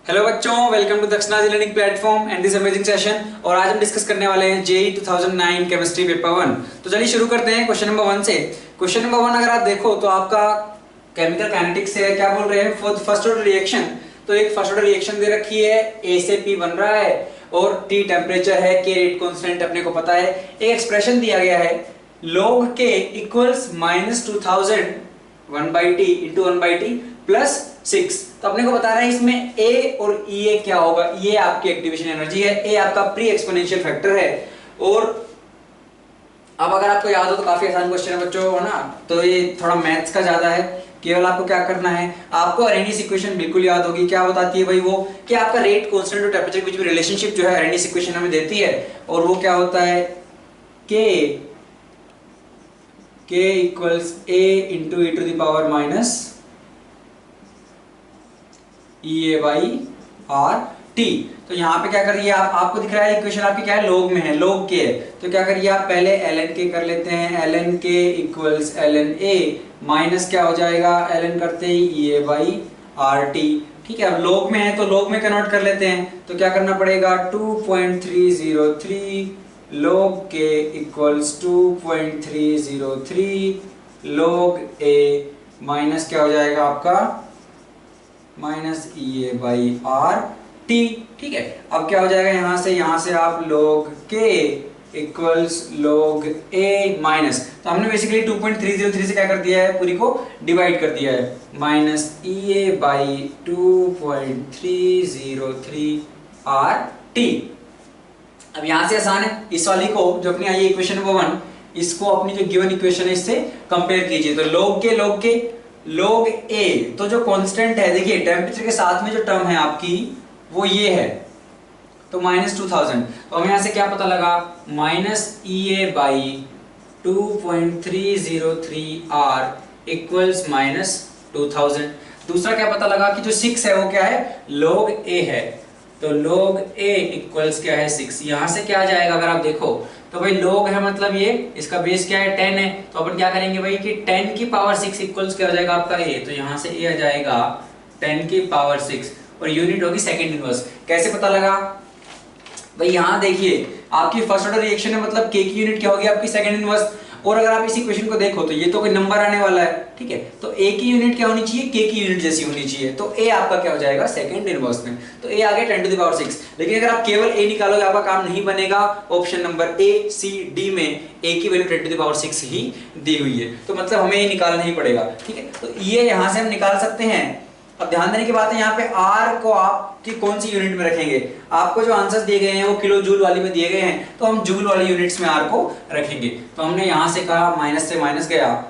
Hello बच्चों, welcome to Dakshinaji learning platform and this amazing session. और आज हम डिस्कस करने वाले हैं जेईई 2009 केमिस्ट्री पेपर 1। तो चलिए शुरू करते हैं क्वेश्चन नंबर 1 से। क्वेश्चन नंबर 1 अगर आप देखो तो आपका केमिकल काइनेटिक्स से क्या बोल रहे हैं, फॉर फर्स्ट ऑर्डर रिएक्शन। तो एक फर्स्ट ऑर्डर रिएक्शन दे रखी है, ए से पी बन रहा है और टी टेम्परेचर है, के रेट कांस्टेंट अपने को पता है। एक एक्सप्रेशन दिया गया है log k equals -2000 1/t into 1/t plus 6। तो अपने को बता रहा है इसमें A और E क्या होगा। ये आपकी एक्टिवेशन एनर्जी है, A आपका प्री एक्सपोनेंशियल फैक्टर है। और अब अगर आपको याद हो तो काफी आसान क्वेश्चन है बच्चों, है ना। तो ये थोड़ा मैथ्स का ज्यादा है, केवल आपको क्या करना है, आपको अरेनियस इक्वेशन बिल्कुल याद होगी। क्या बताती है भाई वो, कि आपका रेट कांस्टेंट और टेम्परेचर के बीच में रिलेशनशिप जो है अरेनियस इक्वेशन हमें देती है। और वो क्या होता है, K equals A into e to the power minus EA by R T. तो यहाँ पे क्या करिए, आपको दिख रहा है इक्वेशन आपकी क्या है, log में है, log k है। तो क्या करिए आप पहले ln k कर लेते हैं, ln k equals ln a minus क्या हो जाएगा, ln करते ही EA बाई आर टी। ठीक है, अब log में है तो log में कन्वर्ट कर लेते हैं। तो क्या करना पड़ेगा, 2.303 log k equals 2.303 log a minus क्या हो जाएगा आपका, minus EA by R T. ठीक है, अब क्या हो जाएगा, यहां से आप log k equals log a minus, तो हमने बेसिकली 2.303 से क्या कर दिया है, पूरी को डिवाइड कर दिया है, minus EA by 2.303 R T. अब यहां से आसान है, इस वाली को जो अपनी आई है इक्वेशन नंबर 1, इसको अपनी जो गिवन इक्वेशन है इससे कंपेयर कीजिए। तो log a, तो जो कांस्टेंट है, देखिए टेम्परेचर के साथ में जो टर्म है आपकी वो ये है, तो -2000। तो हमें यहां से क्या पता लगा, minus EA by 2.303 R equals -2000। दूसरा क्या पता लगा कि जो 6 है वो क्या है, log a है। तो log a इक्वल्स क्या है, 6। यहां से क्या आ जाएगा, अगर आप देखो तो भाई log है मतलब ये, इसका बेस क्या है, 10 है। तो अपन क्या करेंगे भाई कि 10 की पावर 6 इक्वल्स क्या हो जाएगा आपका a। तो यहां से a आ जाएगा 10 की पावर 6 और यूनिट होगी सेकंड इनवर्स। कैसे पता लगा भाई, यहां देखिए आपकी फर्स्ट ऑर्डर रिएक्शन है, मतलब k की यूनिट क्या होगी आपकी, सेकंड इनवर्स। और अगर आप इस इक्वेशन को देखो तो ये तो कोई नंबर आने वाला है, ठीक है। तो a की यूनिट क्या होनी चाहिए, k की यूनिट जैसी होनी चाहिए। तो a आपका क्या हो जाएगा, सेकंड इनवर्स में। तो a आ गया 10 टू द पावर 6। लेकिन अगर आप केवल a निकालोगे आपका काम नहीं बनेगा। Option number A, C, D में a की वैल्यू 10 टू द पावर 6 ही दी हुई है, तो मतलब हमें ये निकालना ही पड़ेगा। ठीक है, तो ये यहां से हम निकाल सकते हैं। अब ध्यान देने की बात है, यहाँ पे R को आपकी कौन सी यूनिट में रखेंगे। आपको जो आंसर्स दिए गए हैं वो किलो जूल वाली में दिए गए हैं, तो हम जूल वाली यूनिट्स में R को रखेंगे। तो हमने यहां से कहा माइनस से माइनस गया,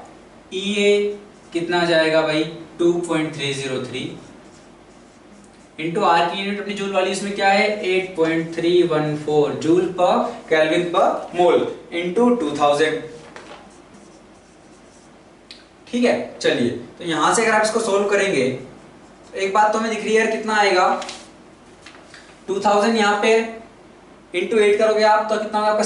EA कितना आ जाएगा भाई, 2.303 इंटू R की यूनिट अपनी जूल वाली, इसमें क्या है 8.314 जूल पर केल्विन पर मोल इंटू 2000। ठीक है, चलिए तो यहां से अगर आप इसको सोल्व करेंगे तो एक बात तो हमें दिख रही है यार, कितना आएगा 2000 यहाँ पे इंटू 8 करोगे आप तो कितना होगा आपका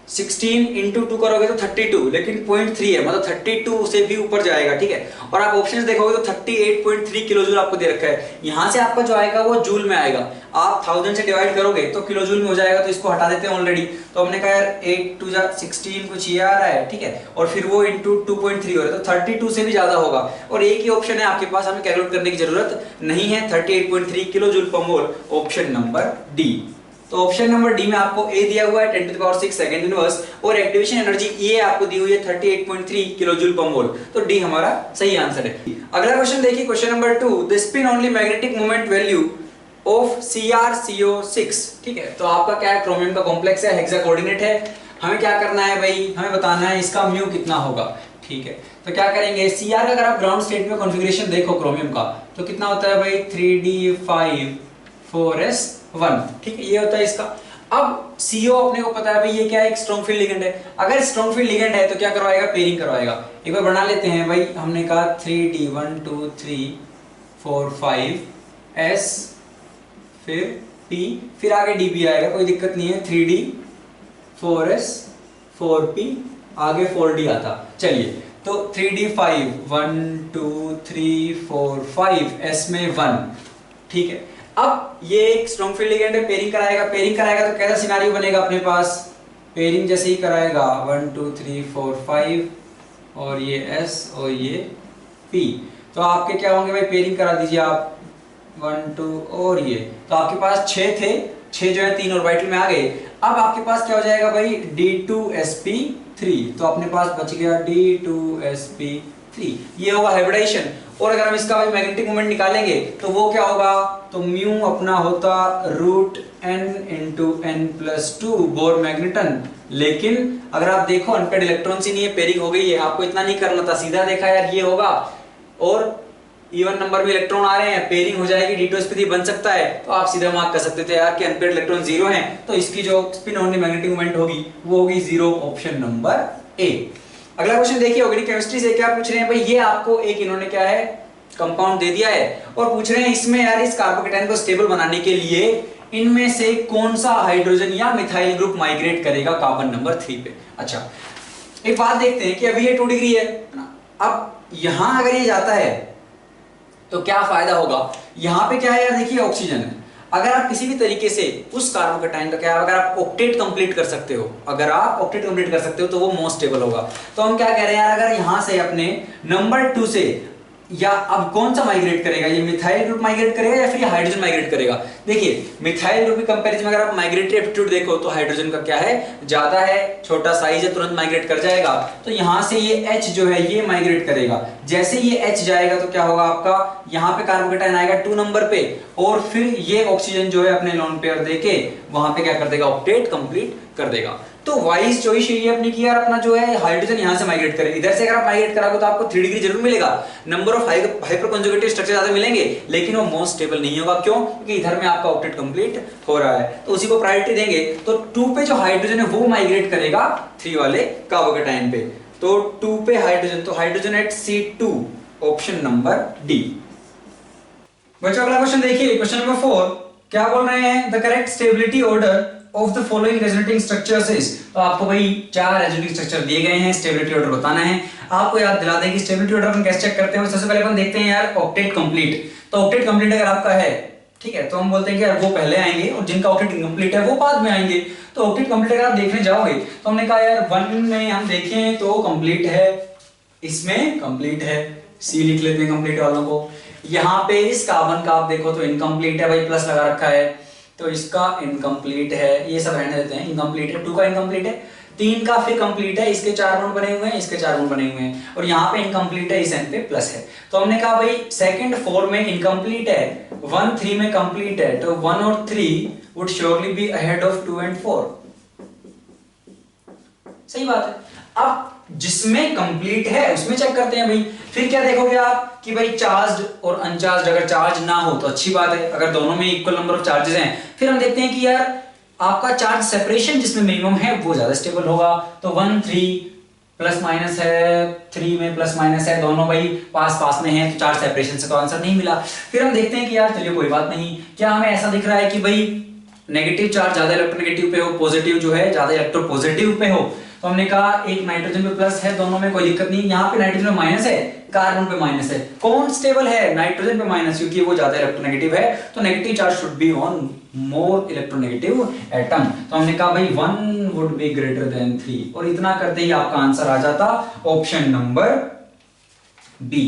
16 इंटू 2 करोगे तो 32, लेकिन 0.3 है, मतलब 32 से भी ऊपर जाएगा। ठीक है, और आप ऑप्शंस देखोगे तो 38.3 किलो जूल आपको दे रखा है। यहां से आपका जो आएगा वो जूल में आएगा, आप 1000 से डिवाइड करोगे तो किलो जूल में हो जाएगा, तो इसको हटा देते हैं ऑलरेडी। तो हमने कहा यार 8 2 16 कुछ ये आ रहा है, ठीक है, और फिर वो इंटू 2.3 हो रहा है, तो 32 से भी ज्यादा होगा। और एक ही ऑप्शन है आपके पास, हमें कैलकुलेट करने की जरूरत नहीं है, 38.3 kilo joule per mole, option number D. तो ऑप्शन नंबर डी में आपको A दिया हुआ है 10 to the power 6 second inverse, और एक्टिवेशन एनर्जी E आपको दी हुई है 38.3 किलो जूल पर मोल। तो डी हमारा सही आंसर है। अगला क्वेश्चन देखिए, question number 2, the spin only magnetic moment value of CrCO6। ठीक है, तो आपका क्या है, क्रोमियम का कॉम्प्लेक्स है, हेक्सा कोऑर्डिनेट है। हमें क्या करना है भाई, हमें बताना है इसका म्यू कितना होगा। ठीक है, तो क्या करेंगे, Cr का अगर आप ग्राउंड स्टेट में कॉन्फ़िगरेशन देखो क्रोमियम का, तो कितना होता है भाई 3d5 4s1। ठीक है, ये होता है इसका। अब CO अपने को पता है भाई ये क्या है, एक स्ट्रॉन्ग फील्ड लिगेंड है। अगर स्ट्रॉन्ग फील्ड लिगेंड है तो क्या करवाएगा, पेयरिंग करवाएगा। एक बार बना लेते हैं भाई, हमने कहा 3d1 2 3 4 5s फिर P, फिर आगे DP आएगा, कोई दिक्कत नहीं है, 3d 4s 4p आगे 4d आता। चलिए, तो 3d5 1 2 3 4 5 s में 1। ठीक है, अब ये एक स्ट्रॉन्ग फील्ड लिगेंड है, पेयरिंग कराएगा तो कैसा सिनारियो बनेगा अपने पास, पेयरिंग जैसे ही कराएगा 1 2 3 4 5 और ये S और ये P, तो आपके क्या होंगे भाई, पेयरिंग करा दीजिए आप 1 2 और ये, तो आपके पास 6 थे, 6 जो है 3 ऑर्बिटल में आ गए। अब आपके पास क्या हो जाएगा भाई, D2sp3, तो अपने पास बच गया D2sp3, ये होगा हाइब्रिडाइजेशन। और अगर हम इसका भाई मैग्नेटिक मोमेंट निकालेंगे तो वो क्या होगा, तो म्यू अपना होता √n×n+2 बोर मैग्नेटन। लेकिन अगर आप देखो अनपेड इलेक्ट्रॉन ही नहीं है, पेयरिंग हो गई है, आपको इतना नहीं करना था, सीधा देखा यार ये होगा और इवन नंबर में इलेक्ट्रॉन आ रहे हैं, पेयरिंग हो जाएगी, D2sp3 बन सकता है, तो आप सीधा मार्क कर सकते थे यार कि अनपेड इलेक्ट्रॉन 0 हैं, तो इसकी जो स्पिन ओनली मैग्नेटिक मोमेंट होगी वो होगी 0, ऑप्शन नंबर ए। अगला क्वेश्चन देखिए, ऑर्गेनिक केमिस्ट्री से क्या पूछ रहे हैं भाई, ये आपको एक इन्होंने क्या है कंपाउंड दे दिया है और पूछ रहे हैं इसमें यार इस कार्बोकेटाइन को स्टेबल बनाने के लिए इनमें से कौन सा हाइड्रोजन या मिथाइल ग्रुप माइग्रेट करेगा कार्बन नंबर 3 पे। अच्छा, एक बात देखते हैं कि अभी ये 2 डिग्री है, अब यहां अगर ये जाता है तो क्या फायदा होगा, यहां पे क्या है यार, देखिए ऑक्सीजन है, अगर आप किसी भी तरीके से उस कार्बोकेटाइन का क्या, अगर आप ऑक्टेट कंप्लीट कर सकते हो, अगर आप ऑक्टेट कंप्लीट कर सकते हो तो वो मोस्ट स्टेबल होगा। तो हम क्या कह रहे हैं यार, अगर यहां से अपने नंबर 2 से या अब कौन सा माइग्रेट करेगा, ये मिथाइल ग्रुप माइग्रेट करेगा या फिर ये हाइड्रोजन माइग्रेट करेगा। देखिए मिथाइल ग्रुप के कंपैरिजन में अगर आप माइग्रेटरी एप्टीट्यूड देखो तो हाइड्रोजन का क्या है, ज्यादा है, छोटा साइज है, तुरंत माइग्रेट कर जाएगा। तो यहां से ये H जो है ये माइग्रेट करेगा, जैसे ये H जाएगा तो क्या होगा आपका, यहां पे कार्बोकेटाइन आएगा 2 नंबर पे और फिर ये ऑक्सीजन जो है अपने लोन पेयर देके वहां पे क्या कर देगा, ऑक्टेट कंप्लीट कर देगा। तो वाइज चॉइस ये अपनी की यार, अपना जो है हाइड्रोजन यहां से माइग्रेट करे, इधर से अगर आप माइग्रेट कराओगे तो आपको 3 डिग्री जरूर मिलेगा, number of hyper conjugative structure ज्यादा मिलेंगे, लेकिन वो मोस्ट स्टेबल नहीं होगा। क्यों, क्योंकि इधर में आपका ऑक्टेट कंप्लीट हो रहा है, तो उसी को प्रायोरिटी देंगे। तो 2 पे जो हाइड्रोजन है वो माइग्रेट करेगा 3 वाले कार्बोकेटाइन पे, तो 2 पे हाइड्रोजन, तो hydrogen at C2, option number D. बच्चों अगला क्वेश्चन देखिए, क्वेश्चन नंबर 4 क्या बोल रहे हैं, the correct stability order of the following resonating structures is. तो आपको भाई 4 रेजोनेटिंग स्ट्रक्चर दिए गए हैं, स्टेबिलिटी ऑर्डर बताना है। आपको याद दिला दें कि स्टेबिलिटी ऑर्डर हम कैसे चेक करते हैं, सबसे पहले अपन देखते हैं यार ऑक्टेट कंप्लीट। तो ऑक्टेट कंप्लीट अगर आपका है, ठीक है, तो हम बोलते हैं कि यार वो पहले आएंगे और जिनका ऑक्टेट इनकम्प्लीट है वो बाद में आएंगे। तो ऑक्टेट कंप्लीट अगर आप देखने जाओगे तो हमने कहा यार 1 में हम देखें तो कंप्लीट है, इसमें कंप्लीट है, सी लिख लेते हैं कंप्लीट वालों को। यहाँ पे इस कार्बन का आप देखो तो इनकम्प्लीट है भाई, प्लस लगा रखा है, तो इसका इनकम्प्लीट है, ये सब रहने देते हैं, इनकम्प्लीट है, 2 का इनकम्प्लीट है, 3 का फिर कंप्लीट है, इसके 4 बॉन्ड बने हुए हैं, इसके 4 बॉन्ड बने हुए हैं, और यहाँ पे इनकम्प्लीट है, इस एंड पे प्लस है। तो हमने कहा भाई सेकंड 4 में इनकम्प्लीट है, 1 3 में कंप्लीट है, तो 1 और 3 would surely be ahead of 2 and 4। सही बात है। अब जिसमें कंप्लीट है उसमें चेक करते हैं भाई, फिर क्या देखोगे आप कि भाई चार्ज्ड और अनचार्ज्ड, अगर चार्ज ना हो तो अच्छी बात है, अगर दोनों में इक्वल नंबर ऑफ चार्जेस हैं, फिर हम देखते हैं कि यार आपका चार्ज सेपरेशन जिसमें मिनिमम है वो ज्यादा स्टेबल होगा। तो 1 3 प्लस माइनस है, 3 में प्लस माइनस है, दोनों भाई पास पास में हैं, तो चार्ज सेपरेशन से तो आंसर नहीं मिला। फिर हम देखते हैं कि यार चलिए कोई बात नहीं, क्या हमें ऐसा दिख रहा है कि भाई नेगेटिव चार्ज ज्यादा इलेक्ट्रोनेगेटिव पे हो, पॉजिटिव जो है ज्यादा इलेक्ट्रोपॉजिटिव पे हो। तो हमने कहा एक नाइट्रोजन पे प्लस है, दोनों में कोई दिक्कत नहीं, यहाँ पे नाइट्रोजन पे माइनस है, कार्बन पे माइनस है, कौन स्टेबल है, नाइट्रोजन पे माइनस, क्योंकि वो ज्यादा इलेक्ट्रोनेगेटिव है, तो negative charge should be on more electronegative atom. तो हमने कहा भाई 1 वुड बी ग्रेटर देन 3, और इतना करते ही आपका आंसर आ जाता ऑप्शन नंबर बी।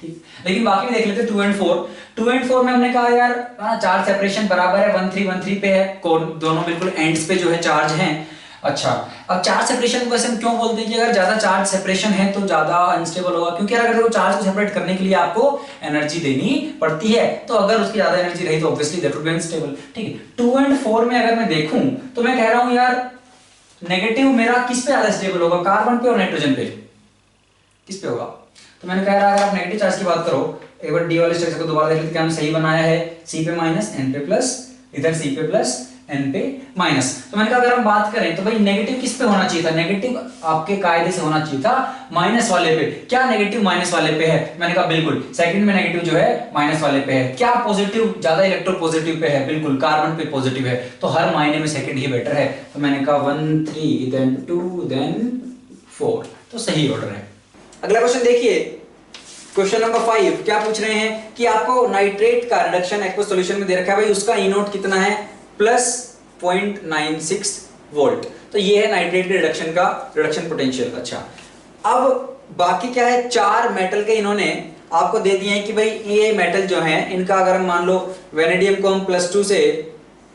ठीक, लेकिन बाकी भी देख लेते 2 एंड 4। 2 एंड 4 में हमने कहा यार चार्ज सेपरेशन बराबर है, 1 3 1 3 पे है, दोनों बिल्कुल एंड्स पे जो है चार्ज हैं। अच्छा, अब चार्ज सेपरेशन को वैसे हम क्यों बोलते हैं कि अगर ज्यादा चार्ज सेपरेशन है तो ज्यादा अनस्टेबल होगा, क्योंकि अगर वो चार्ज को सेपरेट करने के लिए आपको एनर्जी देनी पड़ती है, तो अगर उसकी ज्यादा एनर्जी रही तो obviously that would be unstable. ठीक है, 2 एंड 4 में अगर मैं देखूं तो मैं कह रहा हूं यार नेगेटिव मेरा किस पे ज्यादा स्टेबल होगा, कार्बन पे और नाइट्रोजन पे, किस पे होगा। तो मैंने कहा अगर आप नेगेटिव चार्ज की बात करो, एक बार डी वाले स्ट्रक्चर को दोबारा देख लेते, क्या हमने सही बनाया है, सी पे माइनस एन पे प्लस, इधर सी पे प्लस एन पे माइनस। तो मैंने कहा अगर हम बात करें तो भाई नेगेटिव किस पे होना चाहिए था, नेगेटिव आपके कायदे से होना चाहिए था माइनस वाले पे। क्या नेगेटिव माइनस वाले पे है, मैंने कहा बिल्कुल सेकंड में नेगेटिव जो है माइनस वाले पे है। क्या पॉजिटिव ज्यादा इलेक्ट्रो पॉजिटिव पे है, बिल्कुल कार्बन पे पॉजिटिव है, तो हर मायने में सेकंड ही बेटर है। तो मैंने कहा 1 3 देन 2 देन 4, तो सही ऑर्डर है। अगला क्वेश्चन देखिए, क्वेश्चन नंबर 5 क्या पूछ रहे हैं कि आपको नाइट्रेट का रिडक्शन एक्वस सॉल्यूशन में दे रखा है भाई, उसका ई नोट कितना है प्लस 0.96 वोल्ट। तो ये है नाइट्रेट के रिडक्शन पोटेंशियल। अच्छा, अब बाकी क्या है, 4 मेटल के इन्होंने आपको दे दिए हैं कि भाई ये मेटल जो है इनका अगर हम मान लो वेनेडियम को हम +2 से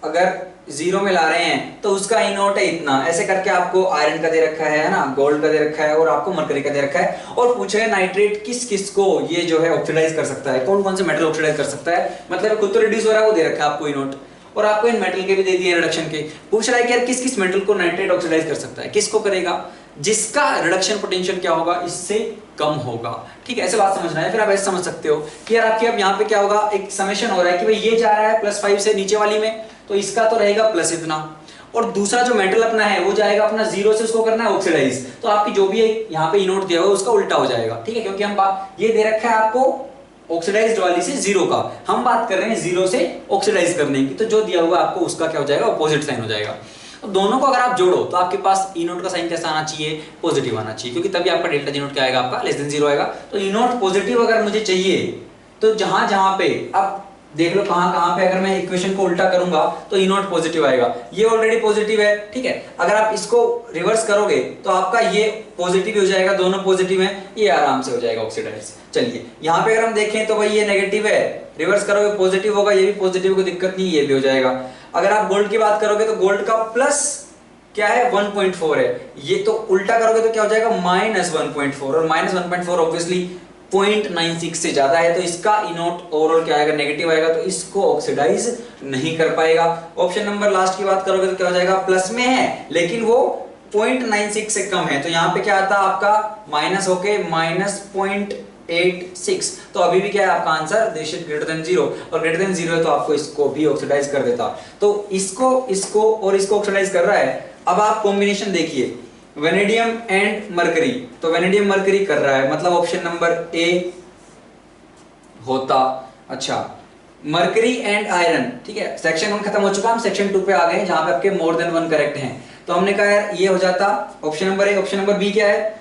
अगर 0 में ला रहे हैं तो उसका ई नोट है इतना, ऐसे करके आपको आयरन का दे रखा है ना, गोल्ड का दे रखा है और आपको मरकरी का दे रखा है, और पूछा है नाइट्रेट किस किस को ये जो है ऑक्सीडाइज कर सकता है, कौन कौन से मेटल ऑक्सीडाइज कर सकता है, मतलब खुद तो रिड्यूस हो रहा है वो दे रखा है आपको ई नोट, और आपको इन मेटल के भी दे दिए रिडक्शन के। पूछ रहा है कि यार किस किस मेटल को नाइट्रेट ऑक्सीडाइज कर सकता है, किसको करेगा, जिसका रिडक्शन पोटेंशियल क्या होगा, इससे कम होगा। ठीक है, ऐसे बात समझना है। फिर आप ऐसे समझ सकते हो कि यार आपके अब यहाँ पे क्या होगा, एक समेशन हो रहा है कि भाई ये जा रहा है +5 से नीचे वाली में, तो इसका तो रहेगा प्लस इतना, और दूसरा जो मेटल अपना है वो जाएगा अपना 0 से, उसको करना है ऑक्सीडाइज, तो आपकी जो भी यहाँ पे ई नोट दिया हुआ है उसका उल्टा हो जाएगा। ठीक है, क्योंकि हम ये दे रखा है आपको ऑक्सीडाइज्ड वाली से 0 का, हम बात कर रहे हैं 0 से ऑक्सीडाइज करने की, तो जो दिया हुआ आपको उसका क्या हो जाएगा, ऑपोजिट साइन हो जाएगा। तो दोनों को अगर आप जोड़ो तो आपके पास ई नोट का साइन कैसा आना चाहिए, पॉजिटिव आना चाहिए, क्योंकि तभी आपका डेल्टा जी नोट क्या आएगा, आपका <0 आएगा। तो ई नोट पॉजिटिव अगर मुझे चाहिए तो जहां जहां पे अब देख लो कहां कहां पे अगर मैं इक्वेशन को उल्टा करूंगा तो ई नोट पॉजिटिव आएगा, ये ऑलरेडी पॉजिटिव है। ठीक है, अगर आप इसको रिवर्स करोगे तो आपका ये पॉजिटिव हो जाएगा, दोनों पॉजिटिव हैं, ये आराम से हो जाएगा ऑक्सीडाइज। चलिए यहाँ पे अगर हम देखें तो भाई ये नेगेटिव है, रिवर्स करोगे पॉजिटिव होगा, ये भी पॉजिटिव, कोई दिक्कत नहीं, ये भी हो जाएगा। अगर आप गोल्ड की बात करोगे तो गोल्ड का प्लस क्या है 1.4 है, ये तो उल्टा करोगे तो क्या हो जाएगा -1.4, और -1.4 ऑब्वियसली 0.96 से ज्यादा है, तो इसका ई नोट ओवरऑल क्या आएगा, नेगेटिव आएगा, तो इसको ऑक्सीडाइज नहीं कर पाएगा। ऑप्शन नंबर लास्ट की बात करोगे तो क्या हो जाएगा, प्लस में है लेकिन वो 0.96 से कम है, तो यहाँ पे क्या आता है आपका माइनस होके -0.86, तो अभी भी क्या है आपका answer this is greater than 0, और ग्रेटर देन 0 है तो आपको इसको भी ऑक्सीडाइज कर देता। तो इसको और इसको ऑक्सीडाइज कर रहा है। अब आप कॉम्बिनेशन देखिए, वेनेडियम एंड मरकरी, तो वेनेडियम मरकरी कर रहा है, मतलब ऑप्शन नंबर ए होता। अच्छा, मरकरी एंड आयरन, ठीक है, सेक्शन 1 खत्म हो चुका, हम सेक्शन 2 पे आ गए जहां पे आपके मोर देन 1 करेक्ट हैं, तो हमने कहा यार ये हो जाता option number A. Option number B क्या है,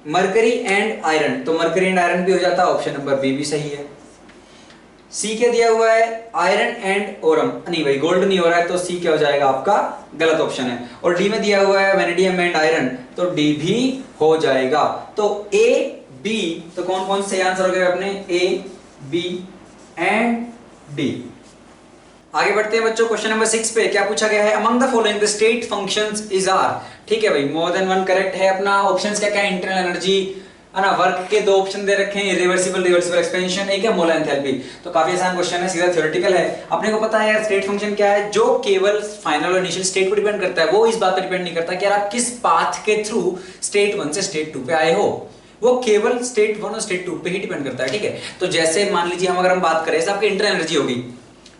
मरकरी एंड आयरन, तो मरकरी एंड आयरन भी हो जाता, ऑप्शन नंबर बी भी सही है। सी क्या दिया हुआ है, आयरन एंड ओरम, नहीं भाई गोल्ड नहीं हो रहा है, तो सी क्या हो जाएगा आपका, गलत ऑप्शन है। और डी में दिया हुआ है वेनेडियम एंड आयरन, तो डी भी हो जाएगा। तो ए बी, तो कौन कौन से आंसर हो गए अपने, ए बी एंड डी। आगे बढ़ते हैं बच्चों, क्वेश्चन नंबर 6 पे क्या पूछा गया है, among the following the state functions is are. ठीक है भाई, मोर देन 1 करेक्ट है अपना। ऑप्शंस क्या क्या है, इंटरनल एनर्जी है ना, वर्क के 2 ऑप्शन दे रखे हैं, रिवर्सिबल रिवर्सिबल एक्सपेंशन, एक है मोलर एंथैल्पी। तो काफी आसान क्वेश्चन है, सीधा थ्योरेटिकल है। अपने को पता है यार स्टेट फंक्शन क्या है, जो केवल फाइनल और इनिशियल स्टेट पर डिपेंड करता है, वो इस बात पर डिपेंड नहीं करता कि यार आप किस पाथ के थ्रू स्टेट 1 से स्टेट 2 पे आए हो, वो केवल स्टेट 1 और स्टेट 2 पे ही डिपेंड करता है। ठीक है, तो जैसे मान लीजिए हम अगर हम बात करें, आपकी इंटरनल एनर्जी होगी,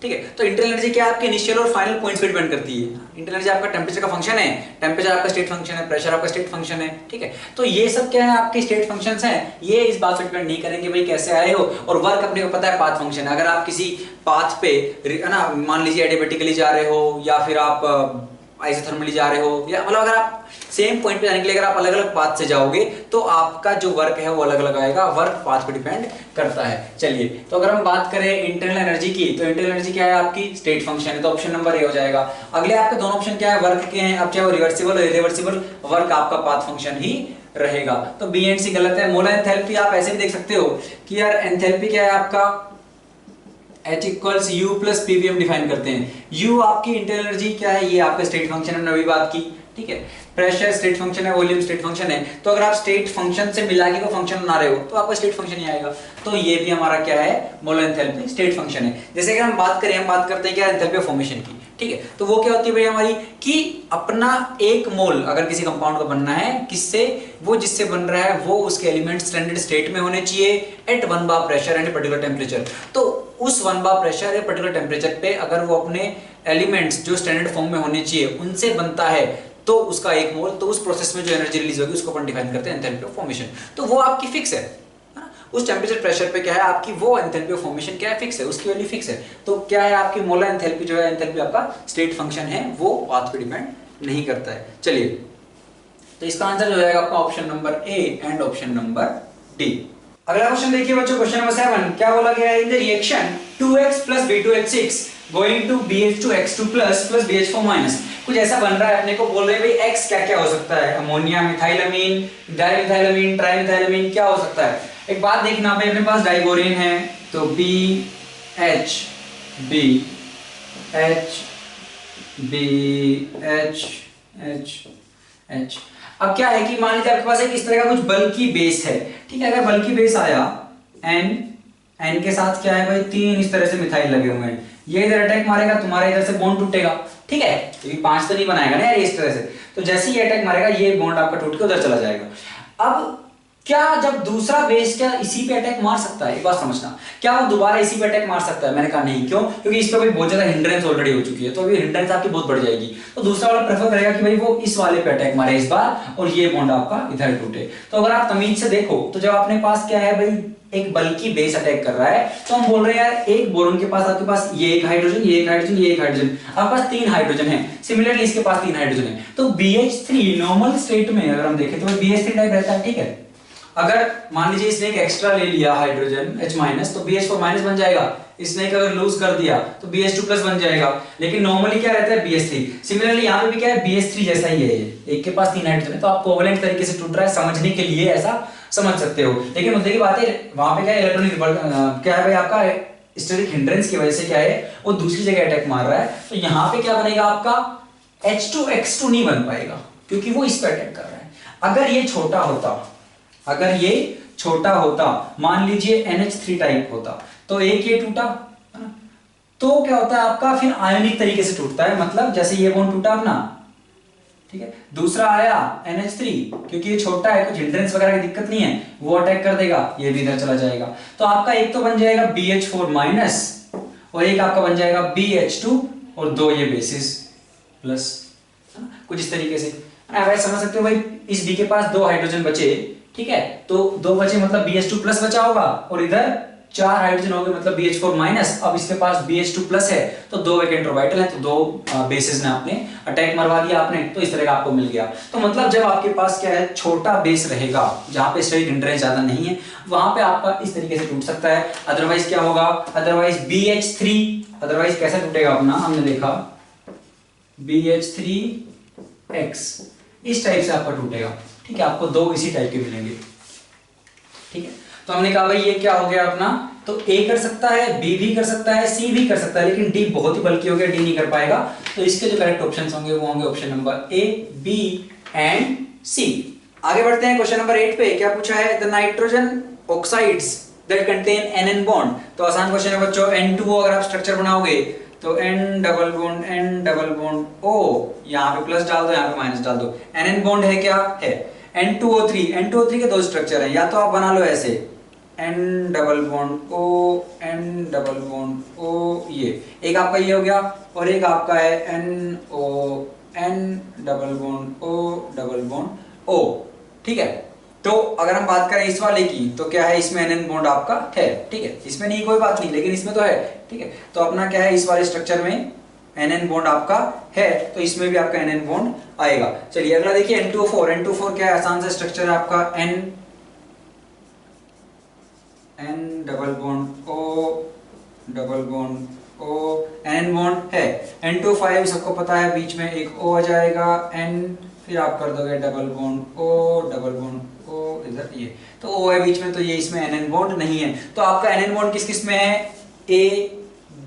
ठीक है, तो इंटरनल एनर्जी क्या है, आपके इनिशियल और फाइनल पॉइंट्स पे डिपेंड करती है। इंटरनल एनर्जी आपका टेंपरेचर का फंक्शन है, टेंपरेचर आपका स्टेट फंक्शन है, प्रेशर आपका स्टेट फंक्शन है। ठीक है, तो ये सब क्या है, आपके स्टेट फंक्शंस हैं, ये इस बात पे डिपेंड नहीं करेंगे भाई कैसे आए हो। और वर्क अपने को पता है पाथ फंक्शन है, अगर आप किसी पाथ पे है ना, मान लीजिए एडियाबेटिकली जा रहे हो या फिर आप आइसोथर्मली जा रहे हो, या मतलब अगर आप सेम पॉइंट पे जाने के लिए अगर आप अलग अलग पाथ से जाओगे तो आपका जो वर्क है वो अलग अलग आएगा, वर्क पाथ पे डिपेंड करता है। चलिए, तो अगर हम बात करें इंटरनल एनर्जी की, तो इंटरनल एनर्जी क्या है आपकी, स्टेट फंक्शन है, तो ऑप्शन नंबर ए हो जाएगा। अगले आपके दोनों ऑप्शन क्या है, वर्क के हैं, अब चाहे वो रिवर्सिबल और इरिवर्सिबल, वर्क आपका पाथ फंक्शन ही रहेगा। तो बी एंड सी गलत है। मोलर एंथैल्पी आप ऐसे भी देख सकते हो कि यार एंथैल्पी क्या है आपका, H equals U plus PV हम डिफाइन करते हैं। U आपकी इंटरनल एनर्जी क्या है, ये आपका स्टेट फंक्शन, हमने अभी बात की। ठीक है, प्रेशर स्टेट फंक्शन है, वॉल्यूम स्टेट फंक्शन है, तो अगर आप स्टेट फंक्शन से मिला के को फंक्शन बना रहे हो तो आपका स्टेट फंक्शन ही आएगा। तो ये भी हमारा क्या है, मोलर एंथैल्पी स्टेट फंक्शन है। जैसे कि हम बात करें, हम बात करते हैं क्या, एंथैल्पी ऑफ फॉर्मेशन की। ठीक है, तो वो क्या होती है भाई हमारी, कि अपना एक मोल अगर किसी कंपाउंड का बनना है, किससे, वो जिससे बन रहा है वो उसके एलिमेंट स्टैंडर्ड स्टेट में होने चाहिए at 1 bar pressure and particular temperature. तो उस 1 बार प्रेशर या पर्टिकुलर टेम्परेचर पे अगर वो अपने एलिमेंट्स जो स्टैंडर्ड फॉर्म में होने चाहिए उनसे बनता है तो उसका एक मोल, तो उस प्रोसेस में जो एनर्जी रिलीज होगी उसको अपन डिफाइन करते हैं एंथैल्पी ऑफ फॉर्मेशन। तो वो आपकी फिक्स है, उस टेम्परेचर प्रेशर पे क्या है आपकी, वो एंथैल्पी ऑफ फॉर्मेशन क्या है, फिक्स है, उसकी वैल्यू फिक्स है। तो क्या है आपकी मोलर एंथैल्पी जो है, एंथैल्पी आपका स्टेट फंक्शन है, वो पाथ पे डिपेंड नहीं करता है। चलिए, तो इसका आंसर जो जाएगा आपका option number A and option number D. अगला क्वेश्चन देखिए बच्चों, क्वेश्चन नंबर 7 क्या बोला गया है, in the reaction 2x + B2H6 going to BH2X2 + BH4-। कुछ ऐसा बन रहा है, अपने को बोल रहे हैं भाई x क्या क्या हो सकता है, अमोनिया, मिथाइलअमीन, डाइमिथाइलअमीन, ट्राइमिथाइलअमीन, क्या हो सकता है। एक बात देखना भाई, अपने पास डाइबोरेन है तो BH BH अब क्या है कि मान लीजिए आपके पास एक इस तरह का कुछ बल्कि बेस है, ठीक है। अगर बल्कि बेस आया N के साथ क्या है भाई 3 इस तरह से मिथाइल लगे हुए हैं, ये इधर अटैक मारेगा, तुम्हारा इधर से बॉन्ड टूटेगा, ठीक है। क्योंकि 5 तो नहीं बनाएगा ना यार इस तरह से, तो जैसे ही अटैक मारेगा ये बॉन्ड आपका टूट के उधर चला जाएगा। अब क्या जब दूसरा बेस क्या इसी पे अटैक मार सकता है, एक बात समझना, क्या वो दोबारा इसी पे अटैक मार सकता है? मैंने कहा नहीं। क्यों? क्योंकि इस पे भी बहुत ज्यादा हिंड्रेंस ऑलरेडी हो चुकी है, तो अभी हिंड्रेंस आपकी बहुत बढ़ जाएगी। तो दूसरा वाला प्रेफर करेगा कि भाई वो इस वाले पे अटैक मारे इस बार, और ये बॉन्ड आपका इधर टूटे। तो अगर आप तमीज से देखो तो जब अपने पास क्या है भाई एक बल्कि बेस अटैक कर रहा है, तो हम बोल रहे हैं यार एक बोरोन के पास आपके पास ये एक हाइड्रोजन, ये एक हाइड्रोजन, ये एक हाइड्रोजन, आपके पास 3 हाइड्रोजन है। सिमिलरली इसके पास 3 हाइड्रोजन है, तो BH3 नॉर्मल स्टेट में अगर हम देखें तो BH3 टाइप रहता है, ठीक है। अगर मान लीजिए इसने एक एक्स्ट्रा ले लिया हाइड्रोजन H- तो BH4- बन जाएगा। इसने एक अगर लूज कर दिया तो BH2+ बन जाएगा। लेकिन नॉर्मली क्या रहता है BH3। सिमिलरली यहाँ पे भी क्या है BH3 जैसा ही है, एक के पास 3 हाइड्रोजन है, तो आप कोवेलेंट तरीके से टूट रहा है, समझने के लिए ऐसा समझ सकते हो। लेकिन मुद्दे की बात है वहां पे क्या है इलेक्ट्रॉनिक क्या है भाई आपका स्टेरिक हिंड्रेंस की वजह से क्या है वो दूसरी जगह अटैक मार रहा है, तो यहाँ पे क्या बनेगा आपका H2X2 नहीं बन पाएगा, क्योंकि वो इस पे अटैक कर रहा है। अगर ये छोटा होता मान लीजिए NH3 टाइप होता, तो एक ये टूटा, तो क्या होता है आपका फिर आयोनिक तरीके से टूटता है, मतलब जैसे ये बॉन्ड टूटा अपना, ठीक है। दूसरा आया NH3, क्योंकि ये छोटा है कुछ हिंड्रेंस वगैरह की दिक्कत नहीं है, वो अटैक कर देगा, ये भी इधर चला जाएगा। तो आपका एक तो बन जाएगा BH4- और एक आपका बन जाएगा BH2 और 2 ये बेसिस प्लस, कुछ इस तरीके से वैसे समझ सकते हो भाई। इस D के पास 2 हाइड्रोजन बचे, ठीक है, तो 2 बचे मतलब BH2+ बचा होगा, और इधर 4 हाइड्रोजन हो गए मतलब BH4-। अब इसके पास BH2+ है, तो 2 वैकेंट ऑर्बिटल है, तो 2 बेसिस ने आपने अटैक मरवा दिया आपने, तो इस तरह का आपको मिल गया। तो मतलब जब आपके पास क्या है छोटा बेस रहेगा जहां पे स्टेरिक हिंड्रेंस ज्यादा नहीं है, वहां पे आपका इस तरीके से टूट सकता है। अदरवाइज क्या होगा, अदरवाइज BH3 अदरवाइज कैसा टूटेगा अपना, हमने देखा BH3X इस टाइप से आपका टूटेगा, ठीक है। आपको 2 इसी टाइप के मिलेंगे, ठीक है। तो हमने कहा भाई ये क्या हो गया अपना, तो A कर सकता है, B भी कर सकता है, C भी कर सकता है, लेकिन D बहुत ही बल्कि हो गया, D नहीं कर पाएगा। तो इसके जो करेक्ट ऑप्शंस होंगे वो होंगे option number A, B and C। आगे बढ़ते हैं क्वेश्चन नंबर 8 पे। क्या पूछा है, the nitrogen oxides that contain NN bond. तो आसान क्वेश्चन है बच्चों, N2O अगर आप स्ट्रक्चर बनाओगे तो N डबल बॉन्ड O, यहाँ पे प्लस डाल दो, यहाँ पे माइनस डाल दो। NN बॉन्ड है क्या है, N2O3 के 2 स्ट्रक्चर हैं, या तो आप बना लो ऐसे N डबल बॉन्ड O, ये एक आपका ये हो गया, और एक आपका है N डबल बॉन्ड O, ठीक है। तो अगर हम बात करें इस वाले की, तो क्या है इसमें NN बॉन्ड आपका है, ठीक है, इसमें नहीं कोई बात नहीं, लेकिन इसमें तो है, ठीक है। तो अपना क्या है इस वाले स्ट्रक्चर में NN बॉन्ड आपका है, तो इसमें भी आपका NN बॉन्ड आएगा। चलिए अगला देखिए N2O4 क्या है, आसान सा स्ट्रक्चर है आपका N double bond O NN bond है। N2O5 सबको पता है, बीच में एक O आ जाएगा, N फिर आप कर दोगे डबल बॉन्ड O इधर ये, तो O है बीच में, तो ये इसमें NN बॉन्ड नहीं है। तो आपका NN बॉन्ड किस किस में है, A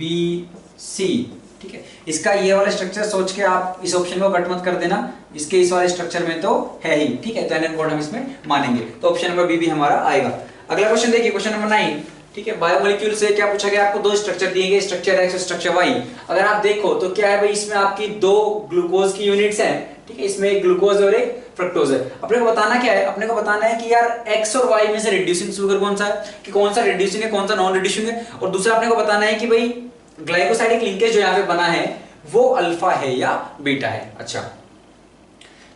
B C, ठीक है। इसका ये वाला स्ट्रक्चर सोच के आप इस ऑप्शन को कट मत कर देना, इसके इस वाले स्ट्रक्चर में तो है ही, ठीक है। तो NN बॉन्ड हम इसमें मानेंगे, तो ऑप्शन नंबर बी भी हमारा आएगा। अगला क्वेश्चन देखिए, क्वेश्चन नंबर 9, ठीक है। बायोमोलिक्यूल से क्या पूछा गया, आपको 2 स्ट्रक्चर दिए गए, स्ट्रक्चर X और स्ट्रक्चर Y। अगर आप देखो तो क्या है भाई इसमें आपकी 2 ग्लूकोज की यूनिट्स हैं, ठीक है। इसमें एक ग्लूकोज और एक फ्रक्टोज है। अपने को बताना क्या है, अपने को बताना है कि यार X और Y में से रिड्यूसिंग शुगर कौन सा है, कि कौन सा रिड्यूसिंग है कौन सा नॉन रिड्यूसिंग है, और दूसरा अपने को बताना है कि भाई ग्लाइकोसाइडिक लिंकेज जो यहाँ पे बना है वो अल्फा है या बीटा है। अच्छा,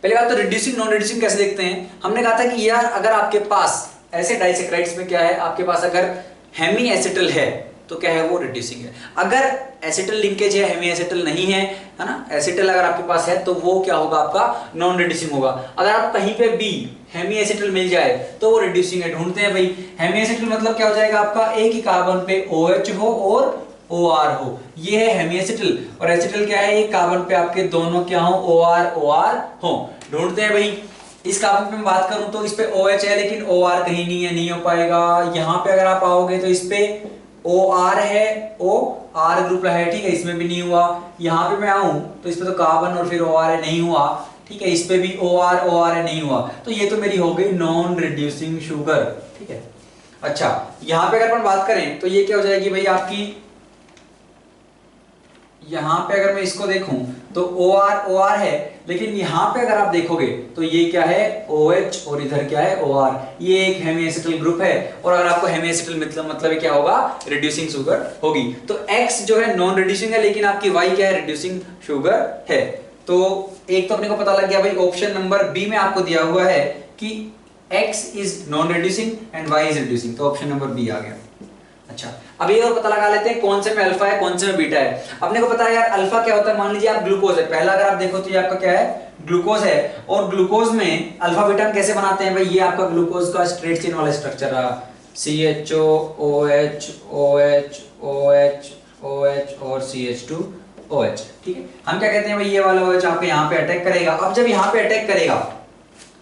पहले बात तो रिड्यूसिंग नॉन रिड्यूसिंग कैसे देखते हैं। हमने कहा था कि यार अगर आपके पास ऐसे डाइसेक्राइड्स में क्या है, आपके पास अगर हेमी एसिटल है तो क्या है वो रिड्यूसिंग है। अगर एसिटल लिंकेज है, हेमी एसिटल नहीं है, है ना, एसिटल अगर आपके पास है तो वो क्या होगा आपका नॉन रिड्यूसिंग होगा। अगर आप कहीं पे भी हेमी एसिटल मिल जाए तो वो रिड्यूसिंग है। ढूंढते हैं भाई हेमी एसिटल मतलब क्या हो जाएगा आपका, एक ही कार्बन पे OH हो और OR हो, ये है हेमी एसिटल। और एसिटल क्या है, एक कार्बन पे आपके दोनों क्या हो, OR OR हो। ढूंढते हैं भाई, इस कार्बन पे मैं बात करूं तो इस पे OH है लेकिन OR कहीं नहीं है, नहीं हो पाएगा। यहां पे अगर आप आओगे तो इस पे OR है, OR ग्रुप है, ठीक है, इसमें भी नहीं हुआ। यहां पे मैं आऊं तो इस पे तो कार्बन और फिर OR है, नहीं हुआ, ठीक है, इस पे भी OR OR है, नहीं हुआ। तो ये तो मेरी हो गई नॉन रिड्यूसिंग शुगर, ठीक है। अच्छा, यहां पे अगर अपन बात करें तो ये क्या हो जाएगी भाई आपकी, यहां पे अगर मैं इसको देखूं तो OR OR है, लेकिन यहां पे अगर आप देखोगे तो ये क्या है, OH और इधर क्या है OR, ये एक हेमी एसिटल ग्रुप है। और अगर आपको हेमी एसिटल मतलब क्या होगा, रिड्यूसिंग शुगर होगी। तो X जो है नॉन रिड्यूसिंग है, लेकिन आपकी Y क्या है, रिड्यूसिंग शुगर है। तो एक तो अपने को पता लग गया भाई, ऑप्शन नंबर बी में आपको दिया हुआ है कि X is non reducing and Y is reducing, तो ऑप्शन नंबर बी आ गया। अच्छा, अब ये और पता लगा लेते हैं कौन से में अल्फा है कौन से में बीटा है। अपने को पता है यार अल्फा क्या होता है, मान लीजिए आप ग्लूकोज है, पहला अगर आप देखो तो ये आपका क्या है, ग्लूकोज है। और ग्लूकोज में अल्फा बीटा हम कैसे बनाते हैं भाई, ये आपका ग्लूकोज का स्ट्रेट चेन वाला स्ट्रक्चर रहा, CHO OH OH OH OH और CH2OH, ठीक है। हम क्या कहते हैं भाई, ये वाला OH आपके यहाँ पे अटैक करेगा। अब जब यहाँ पे अटैक करेगा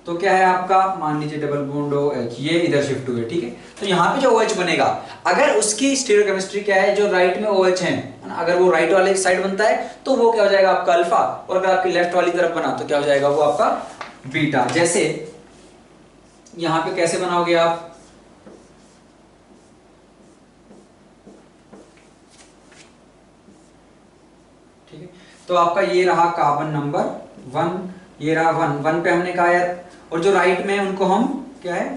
तो क्या है आपका, मान लीजिए डबल बॉन्ड OH, ये इधर शिफ्ट हुए, ठीक है। तो यहाँ पे जो OH बनेगा, अगर उसकी स्टीरियोकेमिस्ट्री क्या है, जो राइट में OH है ना, अगर वो राइट वाले साइड बनता है तो वो क्या हो जाएगा आपका अल्फा, और अगर आपकी लेफ्ट वाली तरफ बना तो क्या हो जाएगा वो आपका बीटा। जैसे यहाँ पे कैसे बनाओगे आप, ठीक है। तो आपका ये रहा कार्बन नंबर 1, ये रहा 1 पे हमने कहा यार, और जो राइट में है उनको हम क्या है,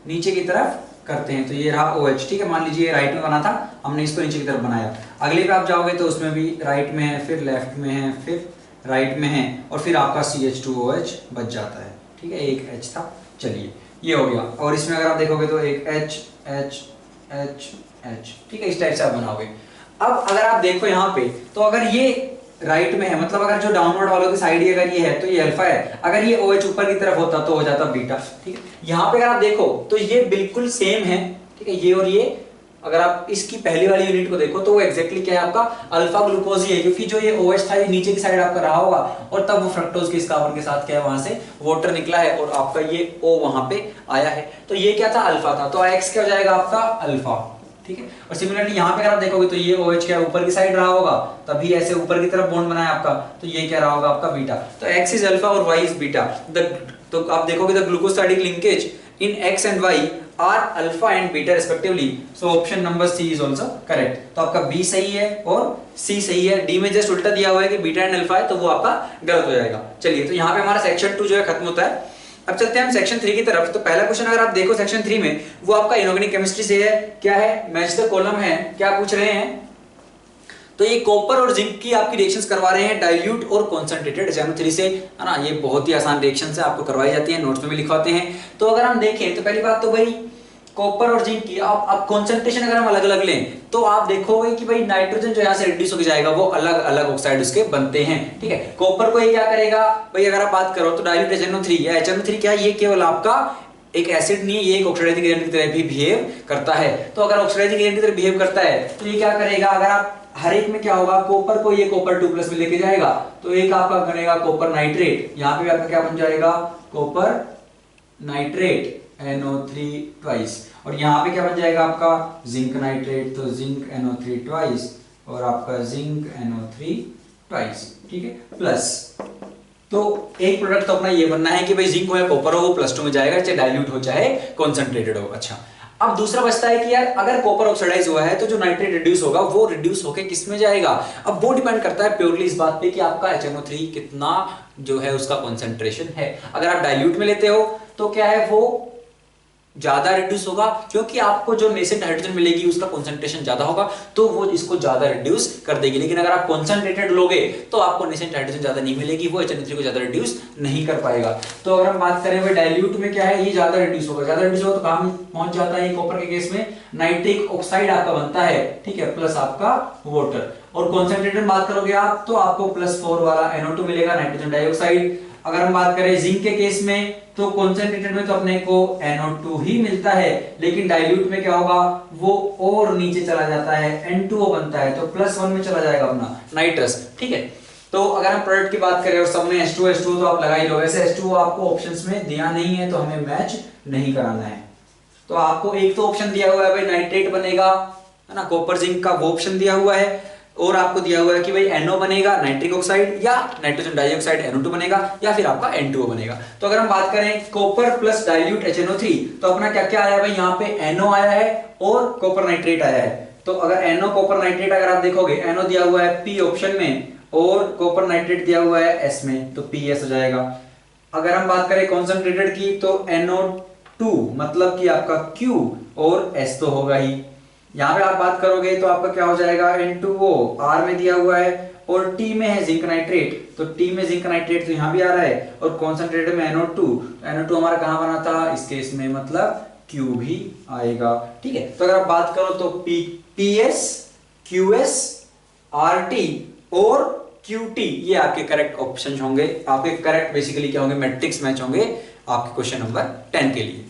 नीचे की तरफ करते हैं। तो ये रहा OH, ठीक है, मान लीजिए राइट में बना था, हमने इसको नीचे की तरफ बनाया। अगले पे आप जाओगे तो उसमें भी राइट में है, फिर लेफ्ट में है, फिर राइट में है, और फिर आपका CH2OH बच जाता है, ठीक है, एक H था। चलिए ये हो गया। और इसमें अगर आप देखोगे तो एक H H H H, ठीक है, इस टाइप से आप बनाओगे। अब अगर आप देखो यहाँ पे, तो अगर ये राइट में है, मतलब अगर जो डाउनवर्ड वालों की साइड अगर ये है तो ये अल्फा है, अगर ये OH ऊपर की तरफ होता तो हो जाता बीटा, ठीक है। यहाँ पे अगर आप देखो तो ये बिल्कुल सेम है, ठीक है, ये और ये अगर आप इसकी पहली वाली यूनिट को देखो तो वो एग्जैक्टली क्या है आपका अल्फा ग्लूकोज ही है, क्योंकि जो ये OH था ये नीचे की साइड आपका रहा होगा और तब वो फ्रक्टोज के इस कार्बन के साथ क्या है वहां से वाटर निकला है और आपका ये O वहां पे आया है। तो ये क्या था, अल्फा था, तो X क्या हो जाएगा आपका अल्फा, ठीक है। और सिमिलरली यहाँ पे अगर आप देखोगे तो ये OH क्या ऊपर की साइड रहा होगा, तभी ऐसे ऊपर की तरफ बॉन्ड बनाया आपका, तो ये क्या रहा होगा आपका बीटा। तो X इज अल्फा और Y इज बीटा। तो आप देखोगे the glucosidic linkage in X and Y are alpha and beta respectively, so option number C is also correct. तो आपका बी सही है और सी सही है, डी में जस्ट उल्टा दिया हुआ है कि बीटा एंड अल्फा है, तो वो आपका गलत हो जाएगा। चलिए, तो यहाँ पे हमारा सेक्शन 2 जो है खत्म होता है। अब चलते हैं हम सेक्शन 3 की तरफ। तो पहला क्वेश्चन अगर आप देखो सेक्शन 3 में, वो आपका इनऑर्गेनिक केमिस्ट्री से है, क्या है, मैच द कॉलम है, क्या पूछ रहे हैं, तो ये कॉपर और जिंक की आपकी रिएक्शंस करवा रहे हैं डाइल्यूट और कॉन्सेंट्रेटेड NO3 से, है ना। ये बहुत ही आसान रिएक्शन है, आपको करवाई जाती है, नोट्स में भी लिखवाते हैं। तो अगर हम देखें तो पहली बात तो भाई कॉपर और जिंक की अब कॉन्सेंट्रेशन अगर हम अलग अलग लें तो आप देखोगे कि भाई नाइट्रोजन जो यहाँ से रिड्यूस हो जाएगा, वो अलग अलग ऑक्साइड उसके बनते हैं, ठीक है। कॉपर को ये क्या करेगा भाई, अगर आप बात करो तो डाइल्यूट HNO3 या HNO3 क्या है, ये केवल आपका एक एसिड नहीं है, ये एक ऑक्सीडाइजिंग एजेंट की तरह भी बिहेव करता है। तो अगर ऑक्सीडाइजिंग एजेंट की तरह बिहेव करता है तो ये क्या करेगा, अगर आप हर एक में क्या होगा, कॉपर को ये कॉपर 2+ में लेके जाएगा, तो एक आपका बनेगा कॉपर नाइट्रेट, यहाँ पे भी आपका क्या बन जाएगा कॉपर नाइट्रेट NO3 ट्वाइस, और यहाँ पे क्या बन जाएगा आपका जिंक नाइट्रेट, तो जिंक NO3 ट्वाइस और आपका जिंक NO3 ट्वाइस, ठीक है, प्लस। तो एक प्रोडक्ट तो अपना ये बनना है कि भाई जिंक हो या कॉपर हो वो +2 में जाएगा, चाहे डाइल्यूट हो चाहे कॉन्सेंट्रेटेड हो। अच्छा, अब दूसरा बचता है कि यार अगर कॉपर ऑक्सीडाइज हुआ है तो जो नाइट्रेट रिड्यूस होगा वो रिड्यूस होके किस में जाएगा। अब वो डिपेंड करता है प्योरली इस बात पे कि आपका HNO3 कितना जो है उसका कॉन्सेंट्रेशन है। अगर आप डाइल्यूट में लेते हो तो क्या है वो ज्यादा रिड्यूस होगा, क्योंकि आपको जो नेसेंट हाइड्रोजन मिलेगी उसका कंसंट्रेशन ज्यादा होगा तो वो इसको ज्यादा रिड्यूस कर देगी। लेकिन अगर आप कंसंट्रेटेड लोगे तो आपको नेसेंट हाइड्रोजन ज्यादा नहीं मिलेगी, वो HNO3 को ज्यादा रिड्यूस नहीं कर पाएगा। तो अगर हम बात करें भाई डाइल्यूट में क्या है, ये ज्यादा रिड्यूस होगा, ज्यादा रिड्यूस होगा तो कहां पहुंच जाता है, कॉपर के केस में नाइट्रिक ऑक्साइड आपका बनता है, ठीक है, प्लस आपका वाटर। और कॉन्सेंट्रेटेड बात करोगे आप तो आपको +4 वाला NO2 मिलेगा, नाइट्रोजन डाइऑक्साइड। अगर हम बात करें जिंक के केस में तो कॉन्सेंट्रेटेड में तो अपने को NO2 ही मिलता है, लेकिन डाइल्यूट में क्या होगा, वो और नीचे चला जाता है, N2O बनता है, तो +1 में चला जाएगा अपना नाइट्रस। ठीक है, तो अगर हम प्रोडक्ट की बात करें और सब में H2O तो आप लगा ही लो, वैसे H2O आपको ऑप्शंस में दिया नहीं है तो हमें मैच नहीं कराना है। तो आपको एक तो ऑप्शन दिया हुआ है भाई नाइट्रेट बनेगा, है ना, कॉपर जिंक का वो ऑप्शन दिया हुआ है, और आपको दिया हुआ है कि भाई NO बनेगा नाइट्रिक ऑक्साइड, या नाइट्रोजन डाइऑक्साइड NO2 बनेगा, या फिर आपका N2O बनेगा। तो अगर हम बात करें कॉपर प्लस डाइल्यूट HNO3, तो अपना क्या क्या आया है भाई, यहाँ पे NO आया है और कॉपर नाइट्रेट आया है। तो अगर NO कॉपर नाइट्रेट अगर आप देखोगे, NO दिया हुआ है P ऑप्शन में और कॉपर नाइट्रेट दिया हुआ है S में, तो PS हो जाएगा। अगर हम बात करें कॉन्सेंट्रेटेड की तो NO2 मतलब कि आपका Q और S तो होगा ही। यहां पे आप बात करोगे तो आपका क्या हो जाएगा, N2O R में दिया हुआ है और T में है जिंक नाइट्रेट, तो T में जिंक नाइट्रेट तो यहां भी आ रहा है, और कॉन्सेंट्रेटेड में NO2 हमारा कहां बना था, इस केस में मतलब Q भी आएगा। ठीक है, तो अगर आप बात करो तो PS, QS, RT और QT ये आपके करेक्ट ऑप्शन होंगे, आपके करेक्ट बेसिकली क्या होंगे, मैट्रिक्स मैच होंगे आपके क्वेश्चन नंबर 10 के लिए।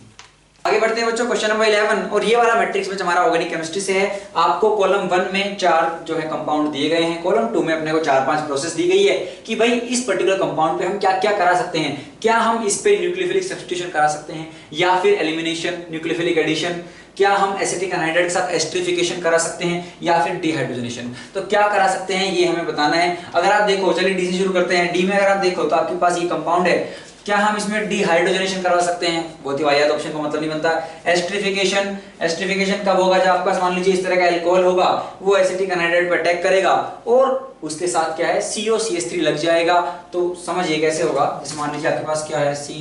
आगे बढ़ते हैं बच्चों क्वेश्चन नंबर 11, और ये वाला मैट्रिक्स मैच हमारा ऑर्गेनिक केमिस्ट्री से है। आपको कॉलम 1 में 4 जो है कंपाउंड दिए गए हैं, कॉलम 2 में अपने को 4-5 प्रोसेस दी गई है कि भाई इस पर्टिकुलर कंपाउंड पे हम क्या क्या करा सकते हैं, क्या हम इस पे न्यूक्लियोफिलिक सब्स्टिट्यूशन करा सकते हैं, या फिर एलिमिनेशन, न्यूक्लियोफिलिक एडिशन, क्या हम एसिटिक एनहाइड्राइड के साथ एस्टरिफिकेशन करा सकते हैं, या फिर डिहाइड्रोजनेशन। तो क्या करा सकते हैं ये हमें बताना है। अगर आप देखो, चलिए डी से शुरू करते हैं। डी में अगर आप देखो तो आपके पास ये कंपाउंड है, क्या हम इसमें डिहाइड्रोजनेशन करवा सकते हैं, बहुत ही वाहियात ऑप्शन का मतलब नहीं बनता। एस्टरिफिकेशन कब होगा, जब आपके पास मान लीजिए इस तरह का अल्कोहल होगा, वो एसिटिक एनहाइड्राइड पर अटैक करेगा और उसके साथ क्या है COCH3 लग जाएगा। तो समझिए कैसे होगा, जैसे मान लीजिए आपके पास क्या है C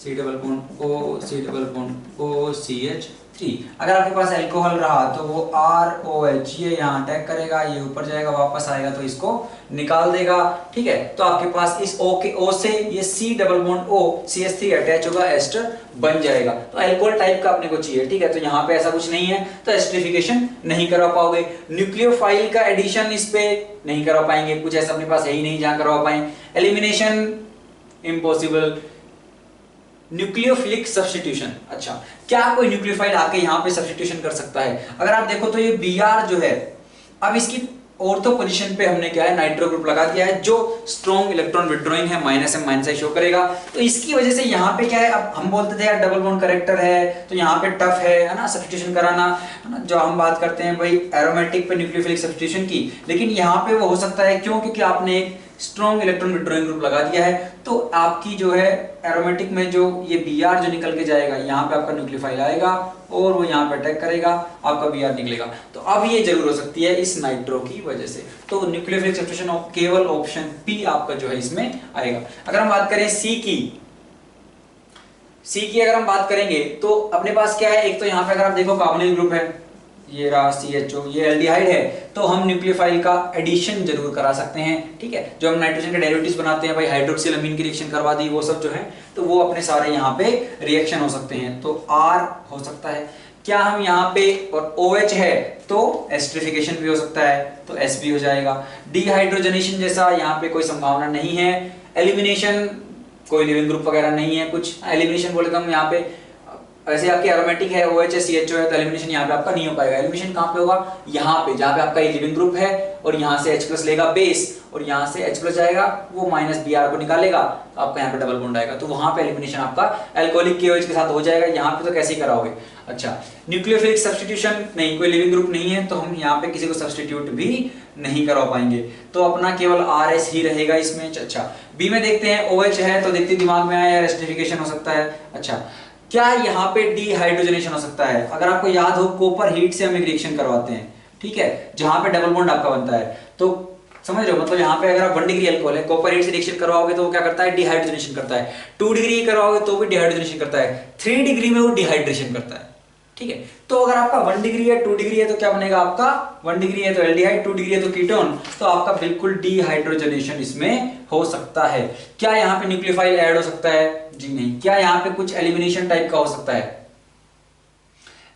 डबल बॉन्ड OCH3, अगर आपके पास अल्कोहल रहा तो वो ROH ये यहाँ अटैक करेगा, ये ऊपर जाएगा, वापस आएगा तो इसको निकाल देगा। ठीक है, तो आपके पास इस O के O से ये C double bond OCH3 attach होगा, एस्टर बन जाएगा। तो अल्कोहल टाइप का अपने को चाहिए। ठीक है, तो यहाँ पे ऐसा कुछ नहीं है, तो एस्टरिफिकेशन नहीं करवा पाओगे। न्यूक्लियोफाइल का एडिशन इस पे नहीं करवा पाएंगे, कुछ ऐसा अपने पास है ही नहीं जहां करवा पाए। Elimination impossible. न्यूक्लियोफिलिक सब्स्टिट्यूशन, अच्छा क्या कोई न्यूक्लियोफाइल आके यहाँ पे सब्स्टिट्यूशन कर सकता है। अगर आप देखो तो ये Br जो है, अब इसकी ऑर्थो पोजीशन पे हमने क्या है नाइट्रो ग्रुप लगा दिया है, जो स्ट्रॉन्ग इलेक्ट्रॉन विड्रॉइंग है, -M शो करेगा। तो इसकी वजह से यहाँ पे क्या है, अब हम बोलते थे यार डबल बॉन्ड करेक्टर है तो यहाँ पे टफ है ना सब्स्टिट्यूशन कराना, है ना, जो हम बात करते हैं भाई एरोमेटिक पे न्यूक्लियोफिलिक सब्स्टिट्यूशन की, लेकिन यहाँ पे वो हो सकता है क्यों, क्योंकि आपने एक स्ट्रॉन्ग इलेक्ट्रॉन विड्रॉइंग ग्रुप लगा दिया है, तो आपकी जो है एरोमेटिक में जो ये Br जो निकल के जाएगा, यहाँ पे आपका न्यूक्लियोफाइल आएगा और वो यहाँ पे अटैक करेगा, आपका Br निकलेगा। तो अब ये जरूर हो सकती है इस नाइट्रो की वजह से। तो न्यूक्लियोफिलिक सब्स्टिट्यूशन केवल ऑप्शन P आपका जो है इसमें आएगा। अगर हम बात करें C की अगर हम बात करेंगे तो अपने पास क्या है, एक तो यहाँ पे अगर आप देखो कार्बोनिल ग्रुप है, ये रहा CHO, ये एल्डिहाइड है, तो हम न्यूक्लियोफाइल का एडिशन जरूर करा सकते हैं। ठीक है, जो हम नाइट्रोजन के डेरिवेटिव्स बनाते हैं भाई, हाइड्रोक्सिल अमीन की रिएक्शन करवा दी, वो सब जो है तो वो अपने सारे यहाँ पे रिएक्शन हो सकते हैं। तो R हो सकता है, क्या हम यहाँ पे, और OH है तो एस्टरिफिकेशन भी हो सकता है, तो S भी हो जाएगा। डिहाइड्रोजनेशन जैसा यहाँ पे कोई संभावना नहीं है। एलिमिनेशन कोई लिविंग ग्रुप वगैरह नहीं है कुछ, एलिमिनेशन बोले तो हम यहाँ पे ऐसे आपके एरोमेटिक है, OH है, CHO है, तो एलिमिनेशन यहाँ पे आपका नहीं हो पाएगा। एलिमिनेशन कहाँ पे होगा, यहाँ पे जहाँ पे आपका ये लिविंग ग्रुप है और यहाँ से H+ लेगा बेस और यहाँ से H+ जाएगा, वो -Br को निकालेगा, तो आपका यहाँ पे डबल बॉन्ड आएगा, तो वहां पे एलिमिनेशन आपका अल्कोहलिक KOH के साथ हो जाएगा। यहाँ पे तो कैसे कराओगे। अच्छा, न्यूक्लियोफिलिक सब्स्टिट्यूशन नहीं, कोई लिविंग ग्रुप नहीं है, तो हम यहाँ पे किसी को सब्स्टिट्यूट भी नहीं करवा पाएंगे, तो अपना केवल RS ही रहेगा इसमें। अच्छा, B में देखते हैं, OH है तो देखते दिमाग में आया एस्टरिफिकेशन हो सकता है। अच्छा, क्या यहाँ पे डिहाइड्रोजनेशन हो सकता है। अगर आपको याद हो, कॉपर हीट से हम एक रिएक्शन करवाते हैं, ठीक है, जहां पे डबल बॉन्ड आपका बनता है, तो समझ रहे हो, मतलब यहाँ पे अगर आप 1 डिग्री अल्कोहल है, कॉपर हीट से रिएक्शन करवाओगे तो वो क्या करता है, डिहाइड्रोजनेशन करता है। 2 डिग्री करवाओगे तो भी डिहाइड्रोजनेशन करता है, 3 डिग्री में वो डिहाइड्रेशन करता है। ठीक है, तो अगर आपका 1 डिग्री है, 2 डिग्री है, तो क्या बनेगा आपका, 1 डिग्री है तो एल्डिहाइड, 2 डिग्री है तो कीटोन, तो आपका बिल्कुल डिहाइड्रोजनेशन इसमें हो सकता है। क्या यहाँ पे न्यूक्लियोफाइल ऐड हो सकता है, जी नहीं। क्या यहाँ पे कुछ एलिमिनेशन टाइप का हो सकता है,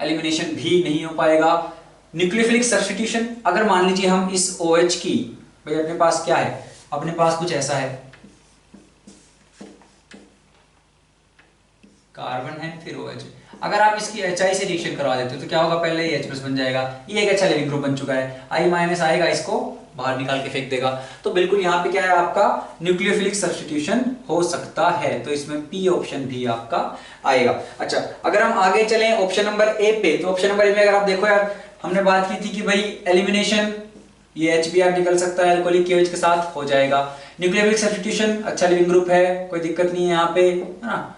एलिमिनेशन भी नहीं हो पाएगा। न्यूक्लियोफिलिक सब्स्टिट्यूशन, अगर मान लीजिए हम इस OH की, भाई अपने पास क्या है, अपने पास कुछ ऐसा है, कार्बन है फिर OH। अगर आप इसकी HI से रिएक्शन करवा देते हो तो क्या होगा, पहले ही H+ बन जाएगा, ये एक अच्छा लिविंग ग्रुप बन चुका है, I- आएगा, इसको बाहर निकाल के फेंक देगा। तो बिल्कुल यहाँ पे क्या है, आपका न्यूक्लियोफिलिक सब्स्टिट्यूशन हो सकता है, तो इसमें P ऑप्शन भी आपका आएगा। अच्छा, अगर हम आगे चलें ऑप्शन नंबर ए पे, तो ऑप्शन नंबर ए में अगर आप देखो यार, हमने बात की थी कि भाई एलिमिनेशन, ये HBr निकल सकता है अल्कोहलिक KOH के साथ, हो जाएगा। न्यूक्लियोफिलिक सब्स्टिट्यूशन, अच्छा लिविंग ग्रुप है, कोई दिक्कत नहीं है यहाँ पे, है ना,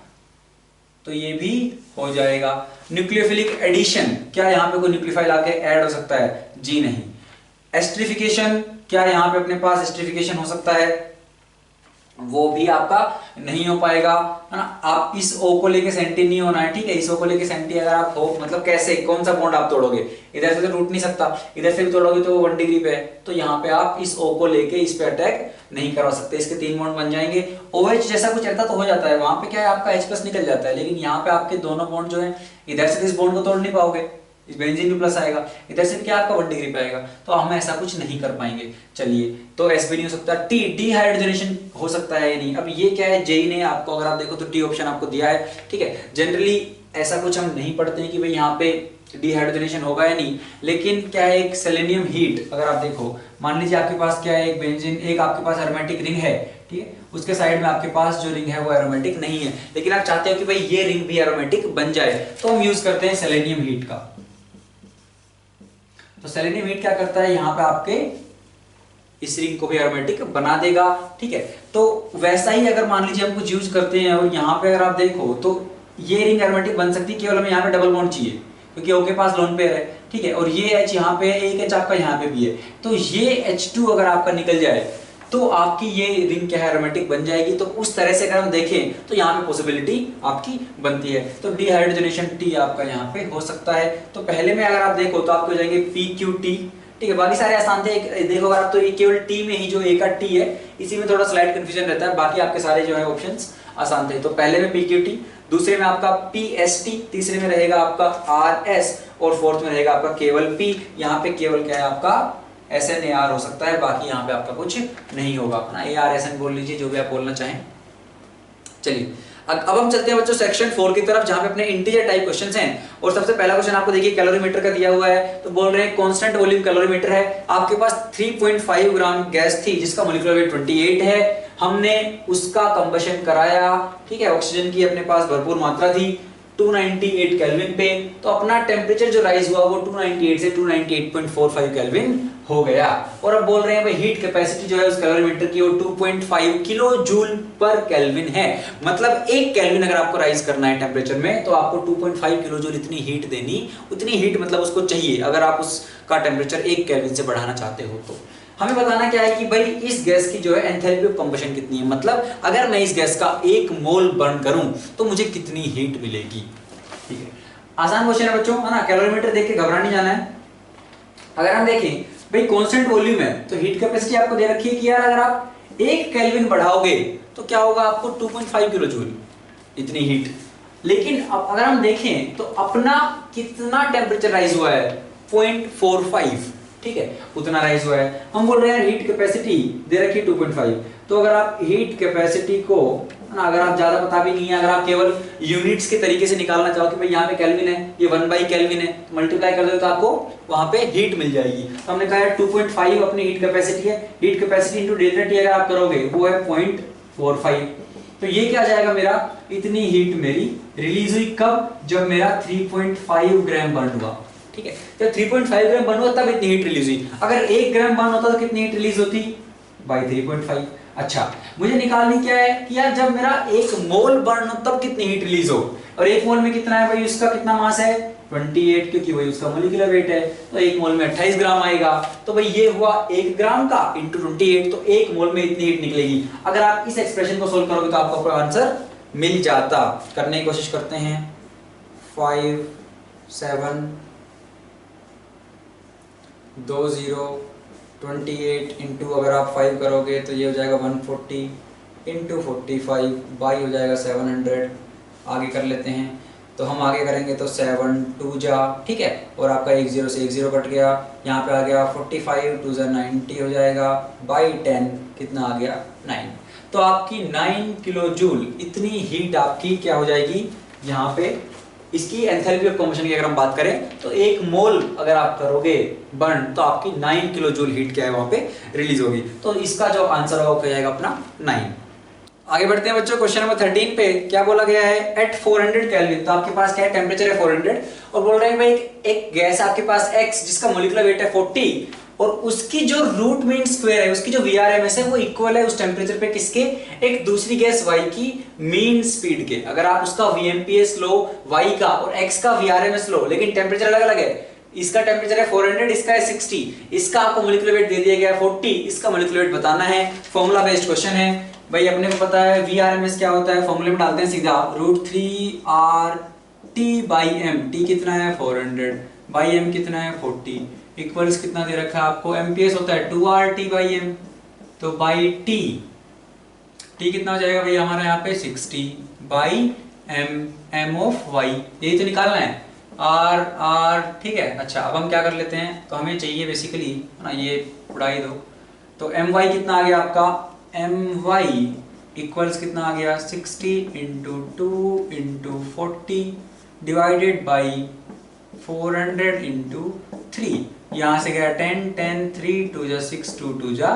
तो ये भी हो जाएगा। न्यूक्लियोफिलिक एडिशन, क्या यहाँ पे कोई न्यूक्लियोफाइल आके ऐड हो सकता है, जी नहीं। एस्टरिफिकेशन, क्या यहाँ पे अपने पास एस्टरिफिकेशन हो सकता है, वो भी आपका नहीं हो पाएगा, है ना। आप इस O को लेके सेंटी नहीं होना है, ठीक है, इस O को लेके सेंटी अगर आप हो, मतलब कैसे, कौन सा बॉन्ड आप तोड़ोगे, इधर से तो टूट नहीं सकता, इधर से भी तोड़ोगे तो वो 1 डिग्री पे है, तो यहाँ पे आप इस O को लेके इस पे अटैक नहीं करवा सकते, इसके 3 बॉन्ड बन जाएंगे। OH जैसा कुछ रहता तो हो जाता है, वहां पे क्या है, आपका H+ निकल जाता है, लेकिन यहाँ पे आपके दोनों बॉन्ड जो है, इधर से इस बॉन्ड को तोड़ नहीं पाओगे, इस बेंजीन में प्लस आएगा, इधर से क्या आपका 1 डिग्री पे आएगा, तो हम ऐसा कुछ नहीं कर पाएंगे। चलिए, तो S भी नहीं हो सकता। टी, डिहाइड्रोजनेशन हो सकता है या नहीं, अब ये क्या है, जेई ने आपको, अगर आप देखो तो टी ऑप्शन आपको दिया है, ठीक है। जनरली ऐसा कुछ हम नहीं पढ़ते हैं कि भाई यहाँ पे डिहाइड्रोजनेशन होगा या नहीं, लेकिन क्या है, एक सेलेनियम हीट, अगर आप देखो, मान लीजिए आपके पास क्या है, एक बेंजीन, एक आपके पास एरोमेटिक रिंग है, ठीक है, उसके साइड में आपके पास जो रिंग है वो एरोमेटिक नहीं है, लेकिन आप चाहते हो कि भाई ये रिंग भी एरोमेटिक बन जाए, तो हम यूज करते हैं सेलेनियम हीट का। तो सेलेनियम हीट क्या करता है, यहाँ पे आपके इस रिंग को भी एरोमेटिक बना देगा, ठीक है। तो वैसा ही अगर मान लीजिए हम कुछ यूज करते हैं, और यहाँ पे अगर आप देखो तो ये रिंग एरोमेटिक बन सकती है, केवल हमें यहाँ पे डबल बॉन्ड चाहिए, क्योंकि O के पास लोन पेयर है, ठीक है, और ये H यहाँ पे है, एक H आपका यहाँ पे भी है, तो ये H2 अगर आपका निकल जाए तो आपकी ये रिंग क्या है, एरोमेटिक बन जाएगी। तो उस तरह से अगर हम देखें तो यहाँ पे पॉसिबिलिटी आपकी बनती है, तो डिहाइड्रोजनेशन टी आपका यहाँ पे हो सकता है। तो पहले में अगर आप देखो तो आपको हो जाएंगे PQT, ठीक है, बाकी सारे आसान थे, देखो अगर आप तो ये केवल टी में ही जो ए का टी है, इसी में थोड़ा स्लाइड कंफ्यूजन रहता है, बाकी आपके सारे जो है ऑप्शंस आसान थे। तो पहले में PQT, दूसरे में आपका PST, तीसरे में रहेगा आपका RS, और फोर्थ में रहेगा आपका केवल P। यहाँ पे केवल क्या है, आपका SNAR हो सकता है, बाकी यहाँ पे आपका कुछ नहीं होगा, अपना ARSN बोल लीजिए, जो भी आप बोलना चाहें। चलिए, अब हम चलते हैं बच्चों सेक्शन 4 की तरफ, जहां पे अपने इंटीजर टाइप क्वेश्चंस हैं। और सबसे पहला क्वेश्चन आपको देखिए कैलोरीमीटर का दिया हुआ है, तो बोल रहे हैं कांस्टेंट वॉल्यूम कैलोरीमीटर है, आपके पास 3.5 ग्राम गैस थी जिसका मॉलिक्यूलर वेट 28 है, हमने उसका कंबशन कराया, ठीक है, ऑक्सीजन की अपने पास भरपूर मात्रा थी 298 केल्विन पे, तो अपना टेम्परेचर जो राइज हुआ वो 298 से 298.45 केल्विन हो गया। और अब बोल रहे हैं भाई हीट कैपेसिटी जो है उस कैलोरीमीटर की वो 2.5 किलो जूल पर केल्विन है, मतलब 1 केल्विन अगर आपको राइज करना है टेम्परेचर में तो आपको 2.5 किलो जूल इतनी हीट देनी, उतनी हीट मतलब उसको चाहिए अगर आप उसका टेम्परेचर 1 केल्विन से बढ़ाना चाहते हो। तो हमें बताना क्या है कि भाई इस गैस की जो है एंथैल्पी ऑफ कंबशन कितनी है, मतलब अगर मैं इस गैस का 1 मोल बर्न करूं तो मुझे कितनी हीट मिलेगी, ठीक है। आसान क्वेश्चन है बच्चों, है ना, कैलोरीमीटर देख के घबरा नहीं जाना है। अगर हम देखें भाई कांस्टेंट वॉल्यूम है तो हीट कैपेसिटी आपको दे रखी है कि यार अगर आप 1 केल्विन बढ़ाओगे तो क्या होगा, आपको 2.5 किलो जूल इतनी हीट। लेकिन अब अगर हम देखें तो अपना कितना टेम्परेचर राइज हुआ है 0.45, ठीक है, उतना राइज हुआ है। हम बोल रहे हैं हीट कैपेसिटी दे रखी 2.5, तो अगर आप हीट कैपेसिटी को ना, अगर आप ज्यादा पता भी नहीं है, अगर आप केवल यूनिट्स के तरीके से निकालना चाहो कि भाई यहाँ पे केल्विन है, ये 1/केल्विन है, तो मल्टीप्लाई कर दो तो आपको वहां पे हीट मिल जाएगी। तो हमने कहा 2.5 अपनी हीट कैपेसिटी है, heat capacity into delta T अगर आप करोगे वो है 0.45, तो ये क्या जाएगा मेरा, इतनी हीट मेरी रिलीज हुई कब, जब मेरा 3.5 ग्राम बर्न हुआ, ठीक है, जब 3.5 ग्राम बर्न हुआ तब इतनी हीट रिलीज हुई। अगर 1 ग्राम बर्न होता तो कितनी हीट रिलीज होती, बाई 3.5। अच्छा, मुझे निकालनी क्या है कि यार जब मेरा 1 मोल बर्न हो तब कितनी हीट रिलीज हो, और 1 मोल में कितना है भाई, उसका कितना मास है 28, क्योंकि वही उसका मॉलिक्यूलर वेट है, तो 1 मोल में 28 ग्राम आएगा। तो भाई ये हुआ 1 ग्राम का इंटू 28, तो 1 मोल में इतनी हीट निकलेगी। अगर आप इस एक्सप्रेशन को सोल्व करोगे तो आपको आंसर मिल जाता। करने की कोशिश करते हैं, 5 7 2 0 28 इंटू अगर आप 5 करोगे तो ये हो जाएगा 140 इंटू 45 बाई हो जाएगा 700। आगे कर लेते हैं, तो हम आगे करेंगे तो 7 2 जा, ठीक है, और आपका 1 0 से 1 0 कट गया, यहाँ पे आ गया 45 2 जा 90 हो जाएगा, बाई 10 कितना आ गया 9। तो आपकी 9 किलो जूल इतनी हीट आपकी क्या हो जाएगी यहाँ पे इसकी एंथैल्पी ऑफ कंबशन की अगर हम बात करें तो 1 मोल अगर आप करोगे बर्न तो आपकी 9 किलो जूल हीट क्या है वहां पे रिलीज होगी। तो इसका जो आंसर होगा वो जाएगा अपना 9। आगे बढ़ते हैं बच्चों, क्वेश्चन नंबर 13 पे क्या बोला गया है, एट 400 केल्विन, तो आपके पास क्या है, टेम्परेचर है 400 और बोल रहे हैं भाई एक गैस आपके पास X जिसका मोलिकुलर वेट है 40 और उसकी जो रूट मीन स्क्वायर है, उसकी जो VRMS है वो इक्वल है उस टेम्परेचर पे किसके, एक दूसरी गैस Y की मीन स्पीड के। अगर आप उसका VMPS लो Y का और X का VRMS लो, लेकिन टेम्परेचर अलग अलग है, इसका टेम्परेचर है 400, इसका है 60, इसका आपको मोलिकुलर वेट दे दिया गया है 40, इसका मोलिकुलर वेट बताना है। फॉर्मूला बेस्ड क्वेश्चन है भाई, अपने को पता है VRMS क्या होता है, फॉर्मूले में डालते हैं सीधा, √3RT/m, T कितना है 400/m कितना है 40, इक्वल्स कितना दे रखा है आपको, एमपीएस होता है 2RT/m, तो बाई टी, टी कितना हो जाएगा भाई हमारा यहाँ पे 60/m, m ऑफ y, यही तो निकालना है, r, ठीक है। अच्छा अब हम क्या कर लेते हैं, तो हमें चाहिए बेसिकली ना, ये उड़ा ही दो, तो my कितना आ गया आपका, my इक्वल्स कितना आ गया 60 × 2 × 40 डिवाइडेड बाई 400 × 3, यहां से गया 10, 10, 3 2 जा 6, 2 2 जा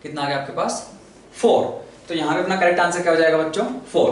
कितना आ गया आपके पास 4, तो यहां पे अपना करेक्ट आंसर क्या हो जाएगा बच्चों 4।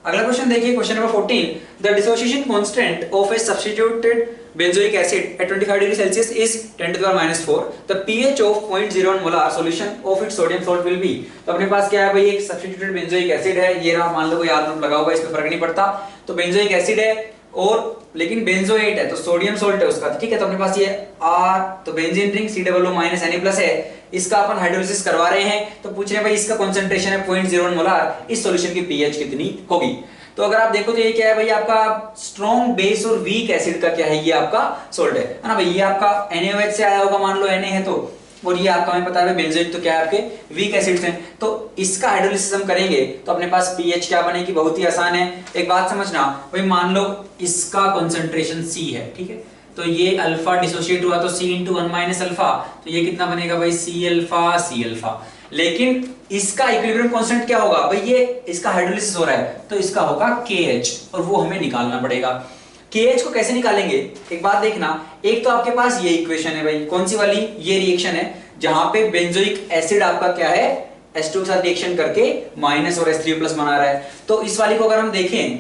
अगला क्वेश्चन देखिए, question number 14, the dissociation constant of A substituted benzoic acid at 25 degree Celsius is 10 to the power -4, the pH of 0.01 molar solution of its sodium salt will be। तो अपने पास क्या है भाई, एक सब्स्टिट्यूटेड बेंजोइक एसिड है, ये रहा, मान लो कोई आर ग्रुप लगा हुआ है, इसमें फर्क नहीं पड़ता, तो बेंजोइक एसिड है और लेकिन बेंजोएट है तो सोडियम सॉल्ट है उसका, ठीक है। तो अपने पास ये R, तो बेंजीन रिंग COO- Na+ है, इसका अपन हाइड्रोलिसिस करवा रहे हैं, तो पूछ रहे हैं भाई इसका कंसंट्रेशन है 0.01 मोलार, इस सॉल्यूशन की pH कितनी होगी। तो अगर आप देखो तो ये क्या है भाई, आपका स्ट्रॉन्ग बेस और वीक एसिड का क्या है, ये आपका सोल्ट है ना भाई, ये आपका NaOH से आया होगा, मान लो Na है तो, और ये आपका हमें पता है बेंजोइक तो क्या है आपके वीक एसिड्स हैं, तो इसका हाइड्रोलिसिस हम करेंगे तो अपने पास pH क्या बनेगी, बहुत ही आसान है। एक बात समझना भाई, मान लो इसका कंसंट्रेशन C है, ठीक है, तो ये अल्फा डिसोशिएट हुआ तो C × 1 - अल्फा, तो ये कितना बनेगा भाई C अल्फा, लेकिन इसका इक्विलिब्रियम कांस्टेंट क्या होगा भाई, ये इसका हाइड्रोलिसिस हो रहा है तो इसका होगा KH, और वो हमें निकालना पड़ेगा। KH को कैसे निकालेंगे, एक बात देखना, एक तो आपके पास ये इक्वेशन है भाई, कौन सी वाली, ये रिएक्शन है जहां पे बेंजोइक एसिड आपका क्या है H2 के साथ रिएक्शन करके माइनस और H3O+ बना रहा है। तो इस वाली को अगर हम देखें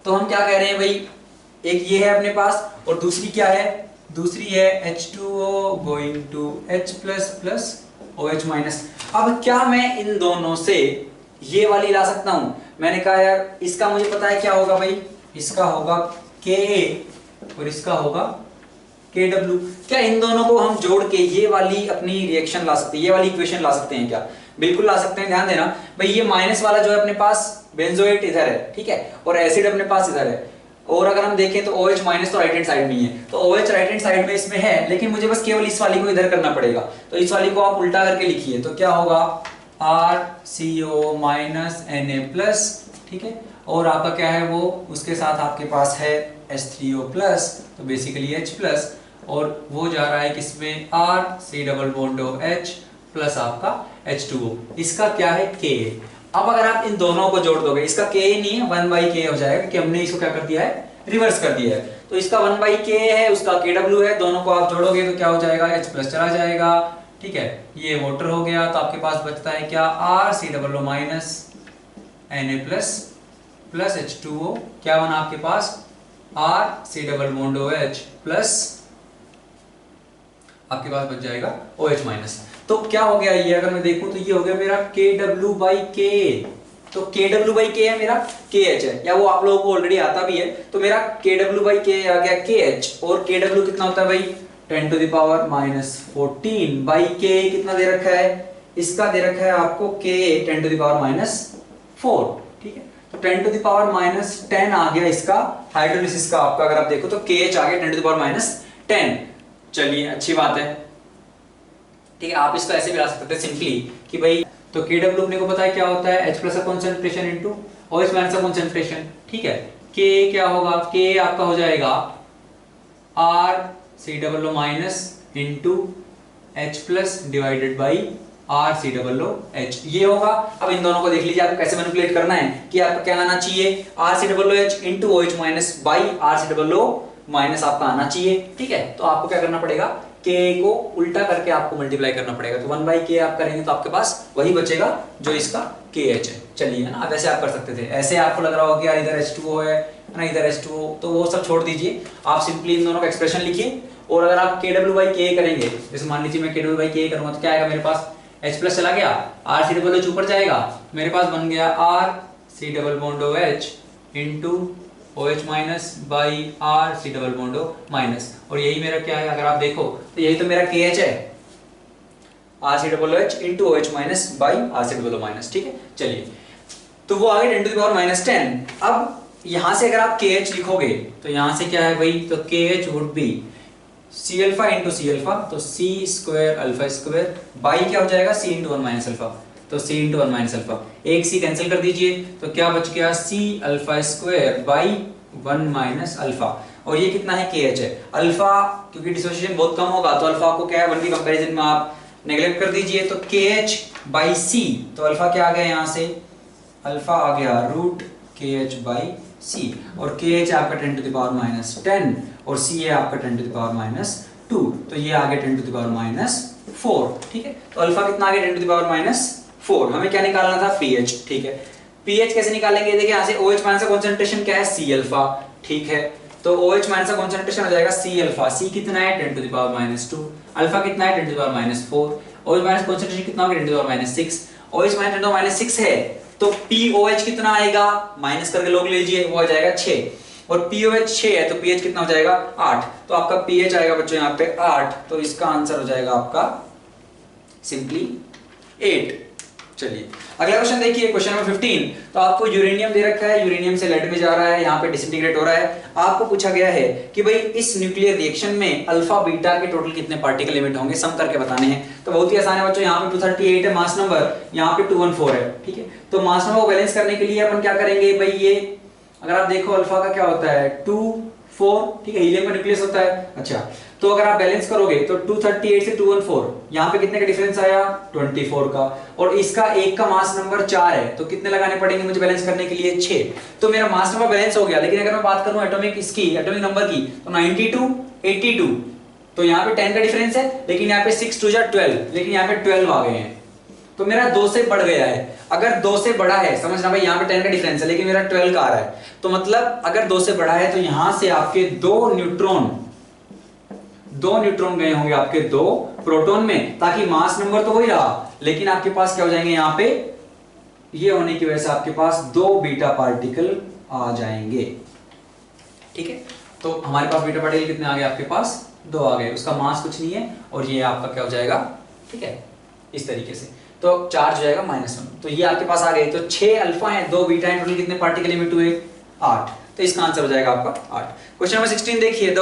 तो हम क्या कह रहे हैं भाई, एक ये है अपने पास और दूसरी क्या है, दूसरी है H2O going to H++ OH-। अब क्या मैं इन दोनों से ये वाली ला सकता हूं, मैंने कहा यार इसका मुझे पता है क्या होगा भाई, इसका होगा Ka और इसका होगा Kw, क्या इन दोनों को हम जोड़ के ये वाली अपनी रिएक्शन ला सकते हैं, ये वाली इक्वेशन ला सकते हैं क्या, बिल्कुल ला सकते हैं। ध्यान देना भाई, ये माइनस वाला जो है अपने पास बेंजोएट इधर है, ठीक है, और एसिड अपने पास इधर है, और अगर हम देखें तो OH- तो राइट हैंड साइड में ही है, तो OH राइट हैंड साइड में इसमें है, लेकिन मुझे बस केवल इस वाली को इधर करना पड़ेगा, तो इस वाली को आप उल्टा करके लिखिए, तो क्या होगा RCO- Na+, ठीक है, और आपका क्या है वो, उसके साथ आपके पास है H3O+, तो बेसिकली H+, और वो जा रहा है किसमें RC⋯OH प्लस आपका H2O, इसका क्या है Ka। अब अगर आप इन दोनों को जोड़ दोगे, इसका Ka नहीं है 1/K हो जाएगा कि हमने इसको क्या कर दिया है, रिवर्स कर दिया है, तो इसका 1/K है, उसका Kw है, दोनों को आप जोड़ोगे तो क्या हो जाएगा, H+ चला जाएगा, ठीक है, ये वाटर हो गया, तो आपके पास बचता है क्या RC⋯ Na+ प्लस H2O, क्या बना आपके पास RC⋯OH प्लस आपके पास बच जाएगा OH-। तो क्या हो गया ये, अगर मैं देखूं तो ये हो गया मेरा Kw/K, तो Kw/K है मेरा KH है, या वो आप लोगों को ऑलरेडी आता भी है, तो मेरा Kw/K आ गया KH, और Kw कितना होता है भाई 10 to the power -14/K, कितना दे रखा है, इसका दे रखा है आपको K 10 to the power -4, ठीक है, तो 10 to the power -10 आ गया इसका हाइड्रोलिसिस का आपका, अगर आप देखो तो KH आ गया 10 to the power -10। चलिए अच्छी बात है, ठीक है, आप इसको ऐसे भी ला सकते थे सिंपली कि भाई, तो Kw अपने को पता है क्या होता है, H+ का कंसंट्रेशन इनटू OH- का कंसंट्रेशन, ठीक है, K क्या होगा, K आपका हो जाएगा RC⋯ into H+ divided by RCOOH ये होगा। अब इन दोनों को देख लीजिए आपको कैसे मैनिपुलेट करना है कि आपको क्या आना चाहिए RCOOH into OH minus by RCOO minus आपका आना चाहिए। ठीक है, तो आपको क्या करना पड़ेगा K को उल्टा करके आपको मल्टीप्लाई करना पड़ेगा। तो 1/K आप करेंगे तो आपके पास वही बचेगा जो इसका KH है। चलिए है ना, अब ऐसे आप कर सकते थे। ऐसे आपको लग रहा होगा कि यार इधर H2O है ना इधर H2O, तो वो सब छोड़ दीजिए, आप सिंपली इन दोनों का एक्सप्रेशन लिखिए। और अगर आप KW/K करेंगे, जैसे मान लीजिए मैं KW/K करूंगा तो क्या आएगा मेरे पास, H प्लस चला गया, RCOOH ऊपर जाएगा, मेरे पास बन गया RCOOH into OH minus by RCOO minus. और यही मेरा क्या है, अगर आप देखो तो यही तो मेरा KH है, RCOOH into OH minus by RCOO minus. ठीक है, चलिए तो वो आ गया 10⁻10। अब यहां से अगर आप KH लिखोगे तो यहां से क्या है भाई, तो KH would be C alpha into C alpha, तो C square alpha square by क्या हो जाएगा C इंटू 1 माइनस अल्फा, तो C इंटू 1 माइनस अल्फा, एक C कैंसिल कर दीजिए तो क्या बच गया C alpha square by 1 minus alpha. और ये कितना है KH है अल्फा, क्योंकि डिसोसिएशन बहुत कम होगा तो अल्फा को क्या है 1 की कंपैरिजन में आप नेग्लेक्ट कर दीजिए, तो KH बाई C, तो अल्फा क्या आ गया यहाँ से, अल्फा आ गया रूट KH बाई C, और KH आपका 10⁻10 और C है आपका 10⁻2, तो ये आ गया 10⁻4। ठीक है, तो अल्फा कितना आ गया 10⁻4। हमें क्या निकालना था pH। ठीक है, pH कैसे निकालेंगे, देखिए यहाँ से OH माइनस का कंसंट्रेशन क्या है C अल्फा। ठीक है, तो OH माइनस का कंसंट्रेशन हो जाएगा C अल्फा, C कितना है 10⁻2, अल्फा कितना है 10⁻4, OH माइनस कंसंट्रेशन कितना होगा 10⁻6, OH माइनस 10⁻6 है तो POH कितना आएगा, माइनस करके लोग लीजिए, वो आ जाएगा 6, और POH 6 है तो pH कितना हो जाएगा 8, तो आपका pH आएगा बच्चों यहाँ पे 8, तो इसका आंसर हो जाएगा आपका सिंपली 8। चलिए अगला क्वेश्चन देखिए, क्वेश्चन नंबर 15। तो आपको यूरेनियम दे रखा है, यूरेनियम से लेड में जा रहा है, यहाँ पे डिसइंटीग्रेट हो रहा है। आपको पूछा गया है कि भाई इस न्यूक्लियर रिएक्शन में अल्फा बीटा के टोटल कितने पार्टिकल लिमिट होंगे, सम करके बताने हैं। तो बहुत ही आसान है बच्चों, यहाँ पे 238 है मास नंबर, यहाँ पे 214 है। ठीक है, तो मास नंबर को बैलेंस करने के लिए अपन क्या करेंगे भाई, ये अगर आप देखो अल्फा का क्या होता है 2 4, ठीक है, हीलियम का न्यूक्लियस होता है। अच्छा, तो अगर आप बैलेंस करोगे तो 238 से 214, यहाँ पे कितने का डिफरेंस आया 24 का, और इसका एक का मास नंबर 4 है, तो कितने लगाने पड़ेंगे मुझे बैलेंस करने के लिए 6। तो मेरा मास नंबर बैलेंस हो गया। लेकिन अगर मैं बात करूं एटॉमिक इसकी, एटॉमिक नंबर की, तो 92 82, तो यहाँ पे 10 का डिफरेंस है, लेकिन यहाँ पे 6 2 12, लेकिन यहाँ पे 12 आ गए हैं, तो मेरा 2 से बढ़ गया है। अगर 2 से बड़ा है, समझना भाई, यहाँ पे 10 का डिफरेंस है लेकिन मेरा 12 का आ रहा है, तो मतलब अगर 2 से बड़ा है तो यहां से आपके दो न्यूट्रॉन गए होंगे आपके 2 प्रोटॉन में, ताकि मास नंबर तो वही रहा, लेकिन आपके पास क्या हो जाएंगे, यहाँ पे ये होने की वजह से आपके पास 2 बीटा पार्टिकल आ जाएंगे। ठीक है, तो हमारे पास बीटा पार्टिकल कितने आ गए, आपके पास 2 आ गए, उसका मास कुछ नहीं है, और ये आपका क्या हो जाएगा, ठीक है, इस तरीके से, तो चार्ज हो जाएगा -1। तो ये आपके पास आ गए, तो 6 अल्फा है 2 बीटा है, टोटल कितने पार्टिकल लिमिट हुए 8, तो इसका आंसर हो जाएगा आपका 8। क्वेश्चन नंबर 16 देखिए, the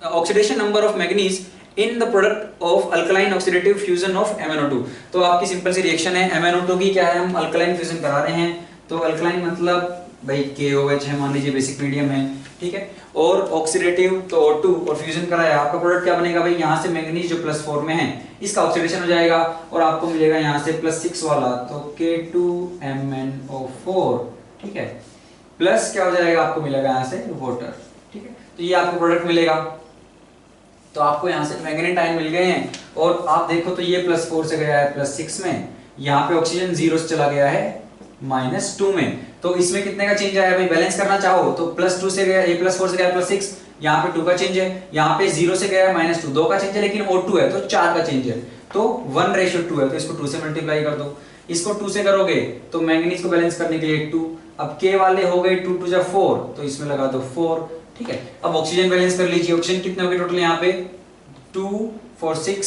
oxidation number of manganese in the product of alkaline oxidative fusion of MnO2। तो आपकी सिंपल सी रिएक्शन है, MnO2 की क्या है, हम अल्कलाइन फ्यूजन करा रहे हैं, तो अल्कलाइन मतलब भाई KOH है, मान लीजिए बेसिक मीडियम है, ठीक है, और ऑक्सीडेटिव तो O2, और फ्यूजन कराया, आपका प्रोडक्ट क्या बनेगा भाई, यहाँ से मैंगनीज जो +4 में है इसका ऑक्सीडेशन हो जाएगा, और आपको मिलेगा यहाँ से +6 वाला, तो K2MnO4, ठीक है, प्लस क्या हो जाएगा, आपको मिलेगा यहाँ से वाटर। ठीक है, तो ये आपको प्रोडक्ट मिलेगा, तो आपको यहाँ से मैंगनीज आयन मिल गए हैं, और आप देखो तो ये +4 से गया है +6 में, यहाँ पे ऑक्सीजन 0 से चला गया है -2 में, तो इसमें कितने का चेंज आया भाई, बैलेंस करना चाहो तो +2 से गया, ये +4 से गया +6, यहाँ पे 2 का चेंज है, यहाँ पे 0 से गया -2, 2 का चेंज है, लेकिन O2 है तो 4 का चेंज है, तो 1:2 है, तो इसको 2 से मल्टीप्लाई कर दो, इसको 2 से करोगे तो मैंगनीज को बैलेंस करने के लिए 2, अब K वाले हो गए 2 2 4, तो इसमें लगा दो 4। ठीक है, अब ऑक्सीजन बैलेंस कर लीजिए, ऑक्सीजन कितने हो गए टोटल, यहाँ पे 2 4 6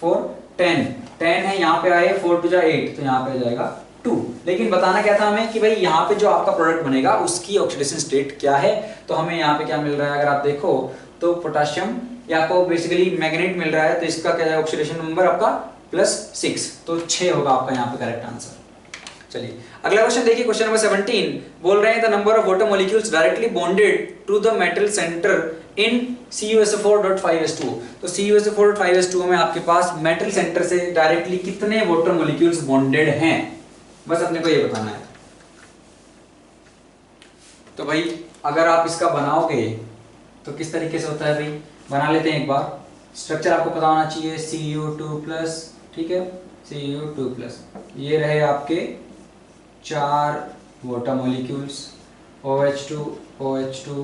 4 10 है, यहाँ पे आए 4 2 8, तो यहाँ पे आ जाएगा 2। लेकिन बताना क्या था हमें कि भाई यहाँ पे जो आपका प्रोडक्ट बनेगा उसकी ऑक्सीडेशन स्टेट क्या है, तो हमें यहाँ पे क्या मिल रहा है, अगर आप देखो तो पोटेशियम, या आपको बेसिकली मैग्नेट मिल रहा है, तो इसका क्या है ऑक्सीडेशन नंबर आपका +6, तो 6 होगा आपका यहाँ पे करेक्ट आंसर। चलिए अगला क्वेश्चन देखिए, क्वेश्चन नंबर 17 बोल रहे हैं the number of water molecules directly bonded to the metal centre in CuSO4.5H2O। तो CuSO4.5H2O में आपके पास मेटल सेंटर से डायरेक्टली कितने वाटर मॉलिक्यूल्स बॉन्डेड हैं, बस अपने को ये बताना है। तो भाई अगर आप इसका बनाओगे तो किस तरीके से होता है भाई, बना लेते हैं एक बार। स्ट्रक्चर आपको पता होना चाहिए, Cu2+, ठीक है, Cu2+, ये रहे आपके 4 water molecules, OH2 OH2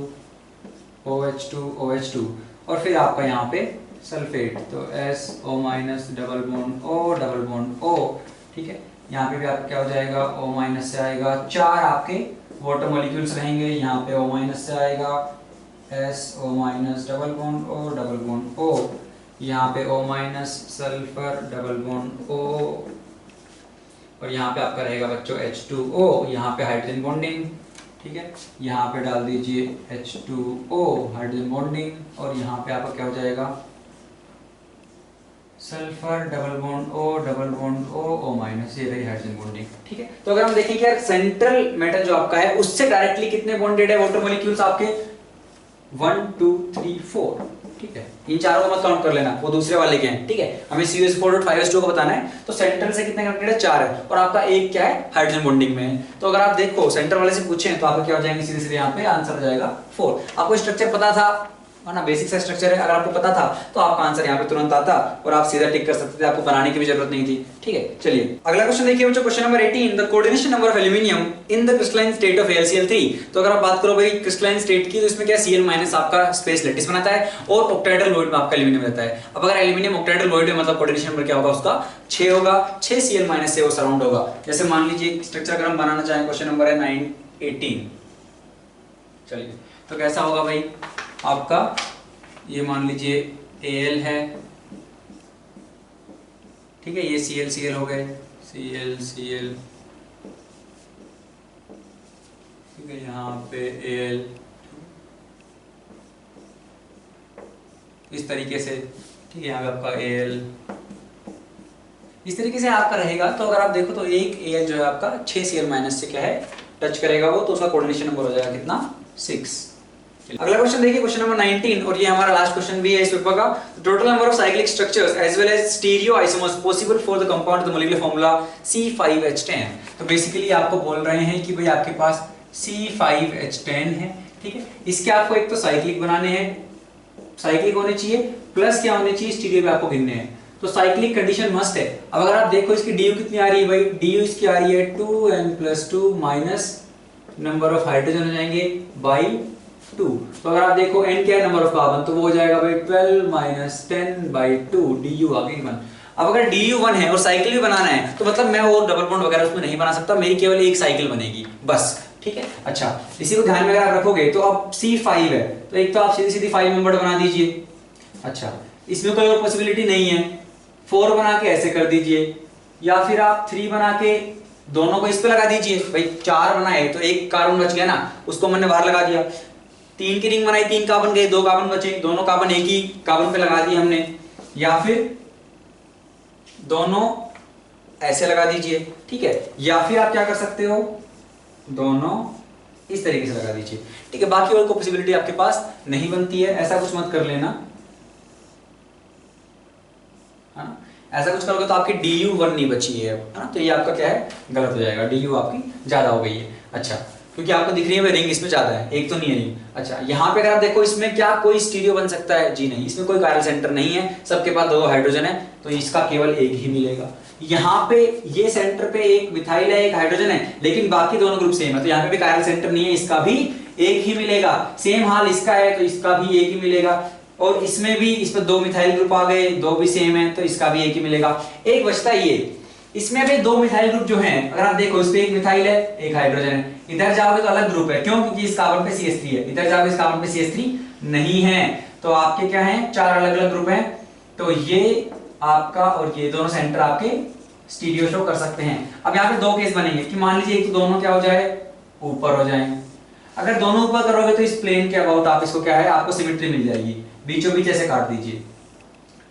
OH2 OH2, और फिर आपका यहाँ पे सल्फेट, तो SO- double bond O double bond O, ठीक है। यहाँ पे भी आपका क्या हो जाएगा, O- से आएगा, 4 आपके वाटर मॉलिक्यूल्स रहेंगे, यहाँ पे O- से आएगा, SO- double bond O double bond O, यहाँ पे O- sulphur double bond O, और यहाँ पे आपका रहेगा बच्चों H2O, यहाँ पे हाइड्रोजन बॉन्डिंग, ठीक है, यहाँ पे डाल दीजिए H2O हाइड्रोजन बॉन्डिंग, और यहाँ पे आपका क्या हो जाएगा, sulphur double bond O double bond O, ये रही हाइड्रोजन बॉन्डिंग, ठीक है। तो अगर हम देखें कि यार सेंट्रल मेटल जो आपका है उससे डायरेक्टली कितने बॉन्डेड है वाटर मॉलिक्यूल्स आपके, 1 2 3 4, ठीक है। इन चारों को मत काउंट कर लेना, वो दूसरे वाले के हैं, ठीक है। हमें CuSO4.5H2O को बताना है, तो सेंट्रल से कितने कनेक्टेड है, 4 है, और आपका एक क्या है, हाइड्रोजन बॉन्डिंग में है। तो अगर आप देखो सेंटर वाले से पूछें तो आपका क्या हो जाएंगे, सीधे सीधे यहाँ पे आंसर हो जाएगा 4। आपको स्ट्रक्चर पता था ना, बेसिक सा स्ट्रक्चर है, अगर आपको पता था तो आपका आंसर यहाँ पे तुरंत आता और आप सीधा टिक कर सकते थे, आपको बनाने की भी जरूरत नहीं थी, ठीक है। चलिए अगला क्वेश्चन देखिए बच्चों, question number 18, the coordination number of aluminium in the crystalline state of AlCl3। तो अगर आप बात करो भाई क्रिस्टलाइन स्टेट की, तो इसमें क्या Cl- आपका स्पेस लैटिस बनाता है और ऑक्टाहेड्रल वॉइड में आपका एल्यूमिनियम रहता है। अब अगर एल्यूमिनियम ऑक्टाहेड्रल वॉइड में, मतलब कोऑर्डिनेशन नंबर क्या होगा उसका, 6 होगा, 6 Cl- से वो सराउंड होगा। जैसे मान लीजिए स्ट्रक्चर अगर हम बनाना चाहें, क्वेश्चन नंबर है 18, चलिए तो कैसा होगा भाई आपका, ये मान लीजिए Al है, ठीक है, ये Cl हो गए, Cl, ठीक है, यहाँ पे Al, इस तरीके से, ठीक है, यहाँ पे आपका Al इस तरीके से आपका रहेगा। तो अगर आप देखो तो एक Al जो है आपका 6 Cl- से क्या है, टच करेगा वो, तो उसका कोऑर्डिनेशन नंबर हो जाएगा कितना, 6। अगला क्वेश्चन देखिए, क्वेश्चन नंबर 19, और ये हमारा लास्ट क्वेश्चन भी है इस पेपर का। Total number of cyclic structures as well as stereoisomers possible for the compound the molecular formula C5H10। तो बेसिकली आपको बोल रहे हैं कि भाई आपके पास C5H10 है, ठीक है। इसके आपको एक तो साइक्लिक बनाने हैं, साइक्लिक होने चाहिए, प्लस क्या होने चाहिए, स्टीरियो पे आपको गिनने हैं, तो साइक्लिक कंडीशन मस्ट है। अब अगर आप देखो इसकी DU कितनी आ रही है भाई, DU इसकी आ रही है 2n+2 minus number of hydrogen हो जाएंगे बाई 2। तो अगर आप देखो n क्या है, नंबर ऑफ कार्बन, तो वो हो जाएगा भाई 12 माइनस 10/2, DU आ गई 1। अब अगर DU 1 है और साइकिल भी बनाना है, तो मतलब मैं और डबल बॉन्ड वगैरह उसमें नहीं बना सकता, मेरी केवल एक साइकिल बनेगी बस, ठीक है। अच्छा, इसी को ध्यान में अगर आप रखोगे तो अब C5 है, तो एक तो आप सीधी सीधी 5 मेंबर्ड बना दीजिए। अच्छा, इसमें कोई और पॉसिबिलिटी नहीं है, 4 बना के ऐसे कर दीजिए, या फिर आप 3 बना के दोनों को इस पे लगा दीजिए। भाई 4 बनाए तो एक कार्बन बच गया ना, उसको मैंने बाहर लगा दिया। 3 की रिंग बनाई, 3 कार्बन गए, 2 कार्बन बचे, दोनों कार्बन एक ही कार्बन पे लगा दिए हमने, या फिर दोनों ऐसे लगा दीजिए, ठीक है। या फिर आप क्या कर सकते हो, दोनों इस तरीके से लगा दीजिए, ठीक है। बाकी और कोई पॉसिबिलिटी आपके पास नहीं बनती है, ऐसा कुछ मत कर लेना, हाँ। ऐसा कुछ करोगे तो आपकी DU 1 नहीं बची है ना, तो ये आपका क्या है, गलत हो जाएगा, DU आपकी ज्यादा हो गई है। अच्छा, क्योंकि आपको दिख रही है रिंग इसमें ज्यादा है, एक तो नहीं है रिंग। अच्छा, यहाँ पे अगर आप देखो इसमें क्या कोई स्टीरियो बन सकता है, जी नहीं, इसमें कोई कायरल सेंटर नहीं है, सबके पास 2 हाइड्रोजन है, तो इसका केवल एक ही मिलेगा। यहाँ पे ये सेंटर पे एक मिथाइल है, एक हाइड्रोजन है, लेकिन बाकी दोनों ग्रुप सेम है, तो यहाँ पे भी कायरल सेंटर नहीं है, इसका भी एक ही मिलेगा। सेम हाल इसका है, तो इसका भी एक ही मिलेगा, और इसमें भी, इसमें 2 मिथाइल ग्रुप आ गए, 2 भी सेम है, तो इसका भी एक ही मिलेगा। एक बचता है ये, इसमें भी 2 मिथाइल ग्रुप जो हैं, अगर आप देखो इस पे एक मिथाइल है, एक हाइड्रोजन है, इधर जाओगे तो अलग ग्रुप है, क्यों, क्योंकि इस कार्बन पे CH3 है, इधर जाओगे इस कार्बन पे CH3 नहीं है, तो आपके क्या हैं, 4 अलग अलग ग्रुप हैं। तो ये आपका और ये दोनों सेंटर आपके स्टीरियो शो कर सकते हैं। अब यहाँ पे 2 केस बनेंगे कि मान लीजिए एक तो दोनों क्या हो जाए, ऊपर हो जाए। अगर दोनों ऊपर करोगे तो इस प्लेन के अबाउट आप इसको क्या है, आपको सिमेट्री मिल जाएगी, बीचों बीच ऐसे काट दीजिए,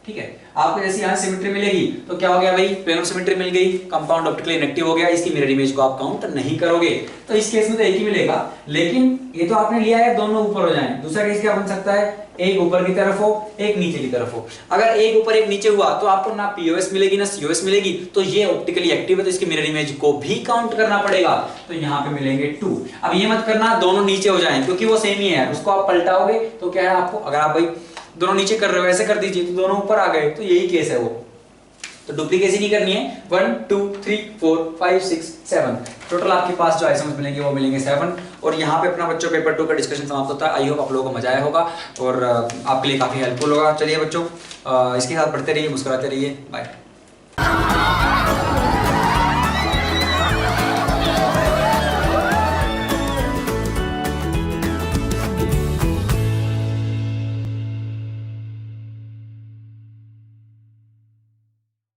ठीक है। आपको जैसे यहाँ सिमेट्री मिलेगी तो क्या हो गया भाई, प्लेन ऑफ सिमेट्री मिल गई, कंपाउंड ऑप्टिकली इनएक्टिव हो गया, इसकी मिरर इमेज को आप काउंट नहीं करोगे। तो इस केस में तो एक ही मिलेगा, लेकिन ये तो आपने लिया है दोनों ऊपर हो जाएं। दूसरा केस क्या बन सकता है, एक ऊपर की तरफ हो एक नीचे की तरफ हो। अगर एक ऊपर एक नीचे हुआ तो आपको ना पीओएस मिलेगी ना सीओएस मिलेगी, तो ये ऑप्टिकली एक्टिव है तो इसकी मिरर इमेज को भी काउंट करना पड़ेगा। तो यहाँ पे मिलेंगे 2। अब ये मत करना दोनों नीचे हो जाएं, क्योंकि वो सेम ही है, उसको आप पलटाओगे तो क्या है आपको, अगर आप भाई दोनों नीचे कर रहे हो ऐसे कर दीजिए तो दोनों ऊपर आ गए, तो यही केस है वो। तो डुप्लीकेसी नहीं करनी है। 1 2 3 4 5 6 7 टोटल आपके पास जो आइसोमर्स मिलेंगे वो मिलेंगे 7। और यहाँ पे अपना बच्चों पेपर 2 का डिस्कशन समाप्त होता है। आई होप आप लोगों को मजा आया होगा और आपके लिए काफी हेल्पफुल होगा। चलिए बच्चों इसके साथ पढ़ते रहिए, मुस्कुराते रहिए, बाय।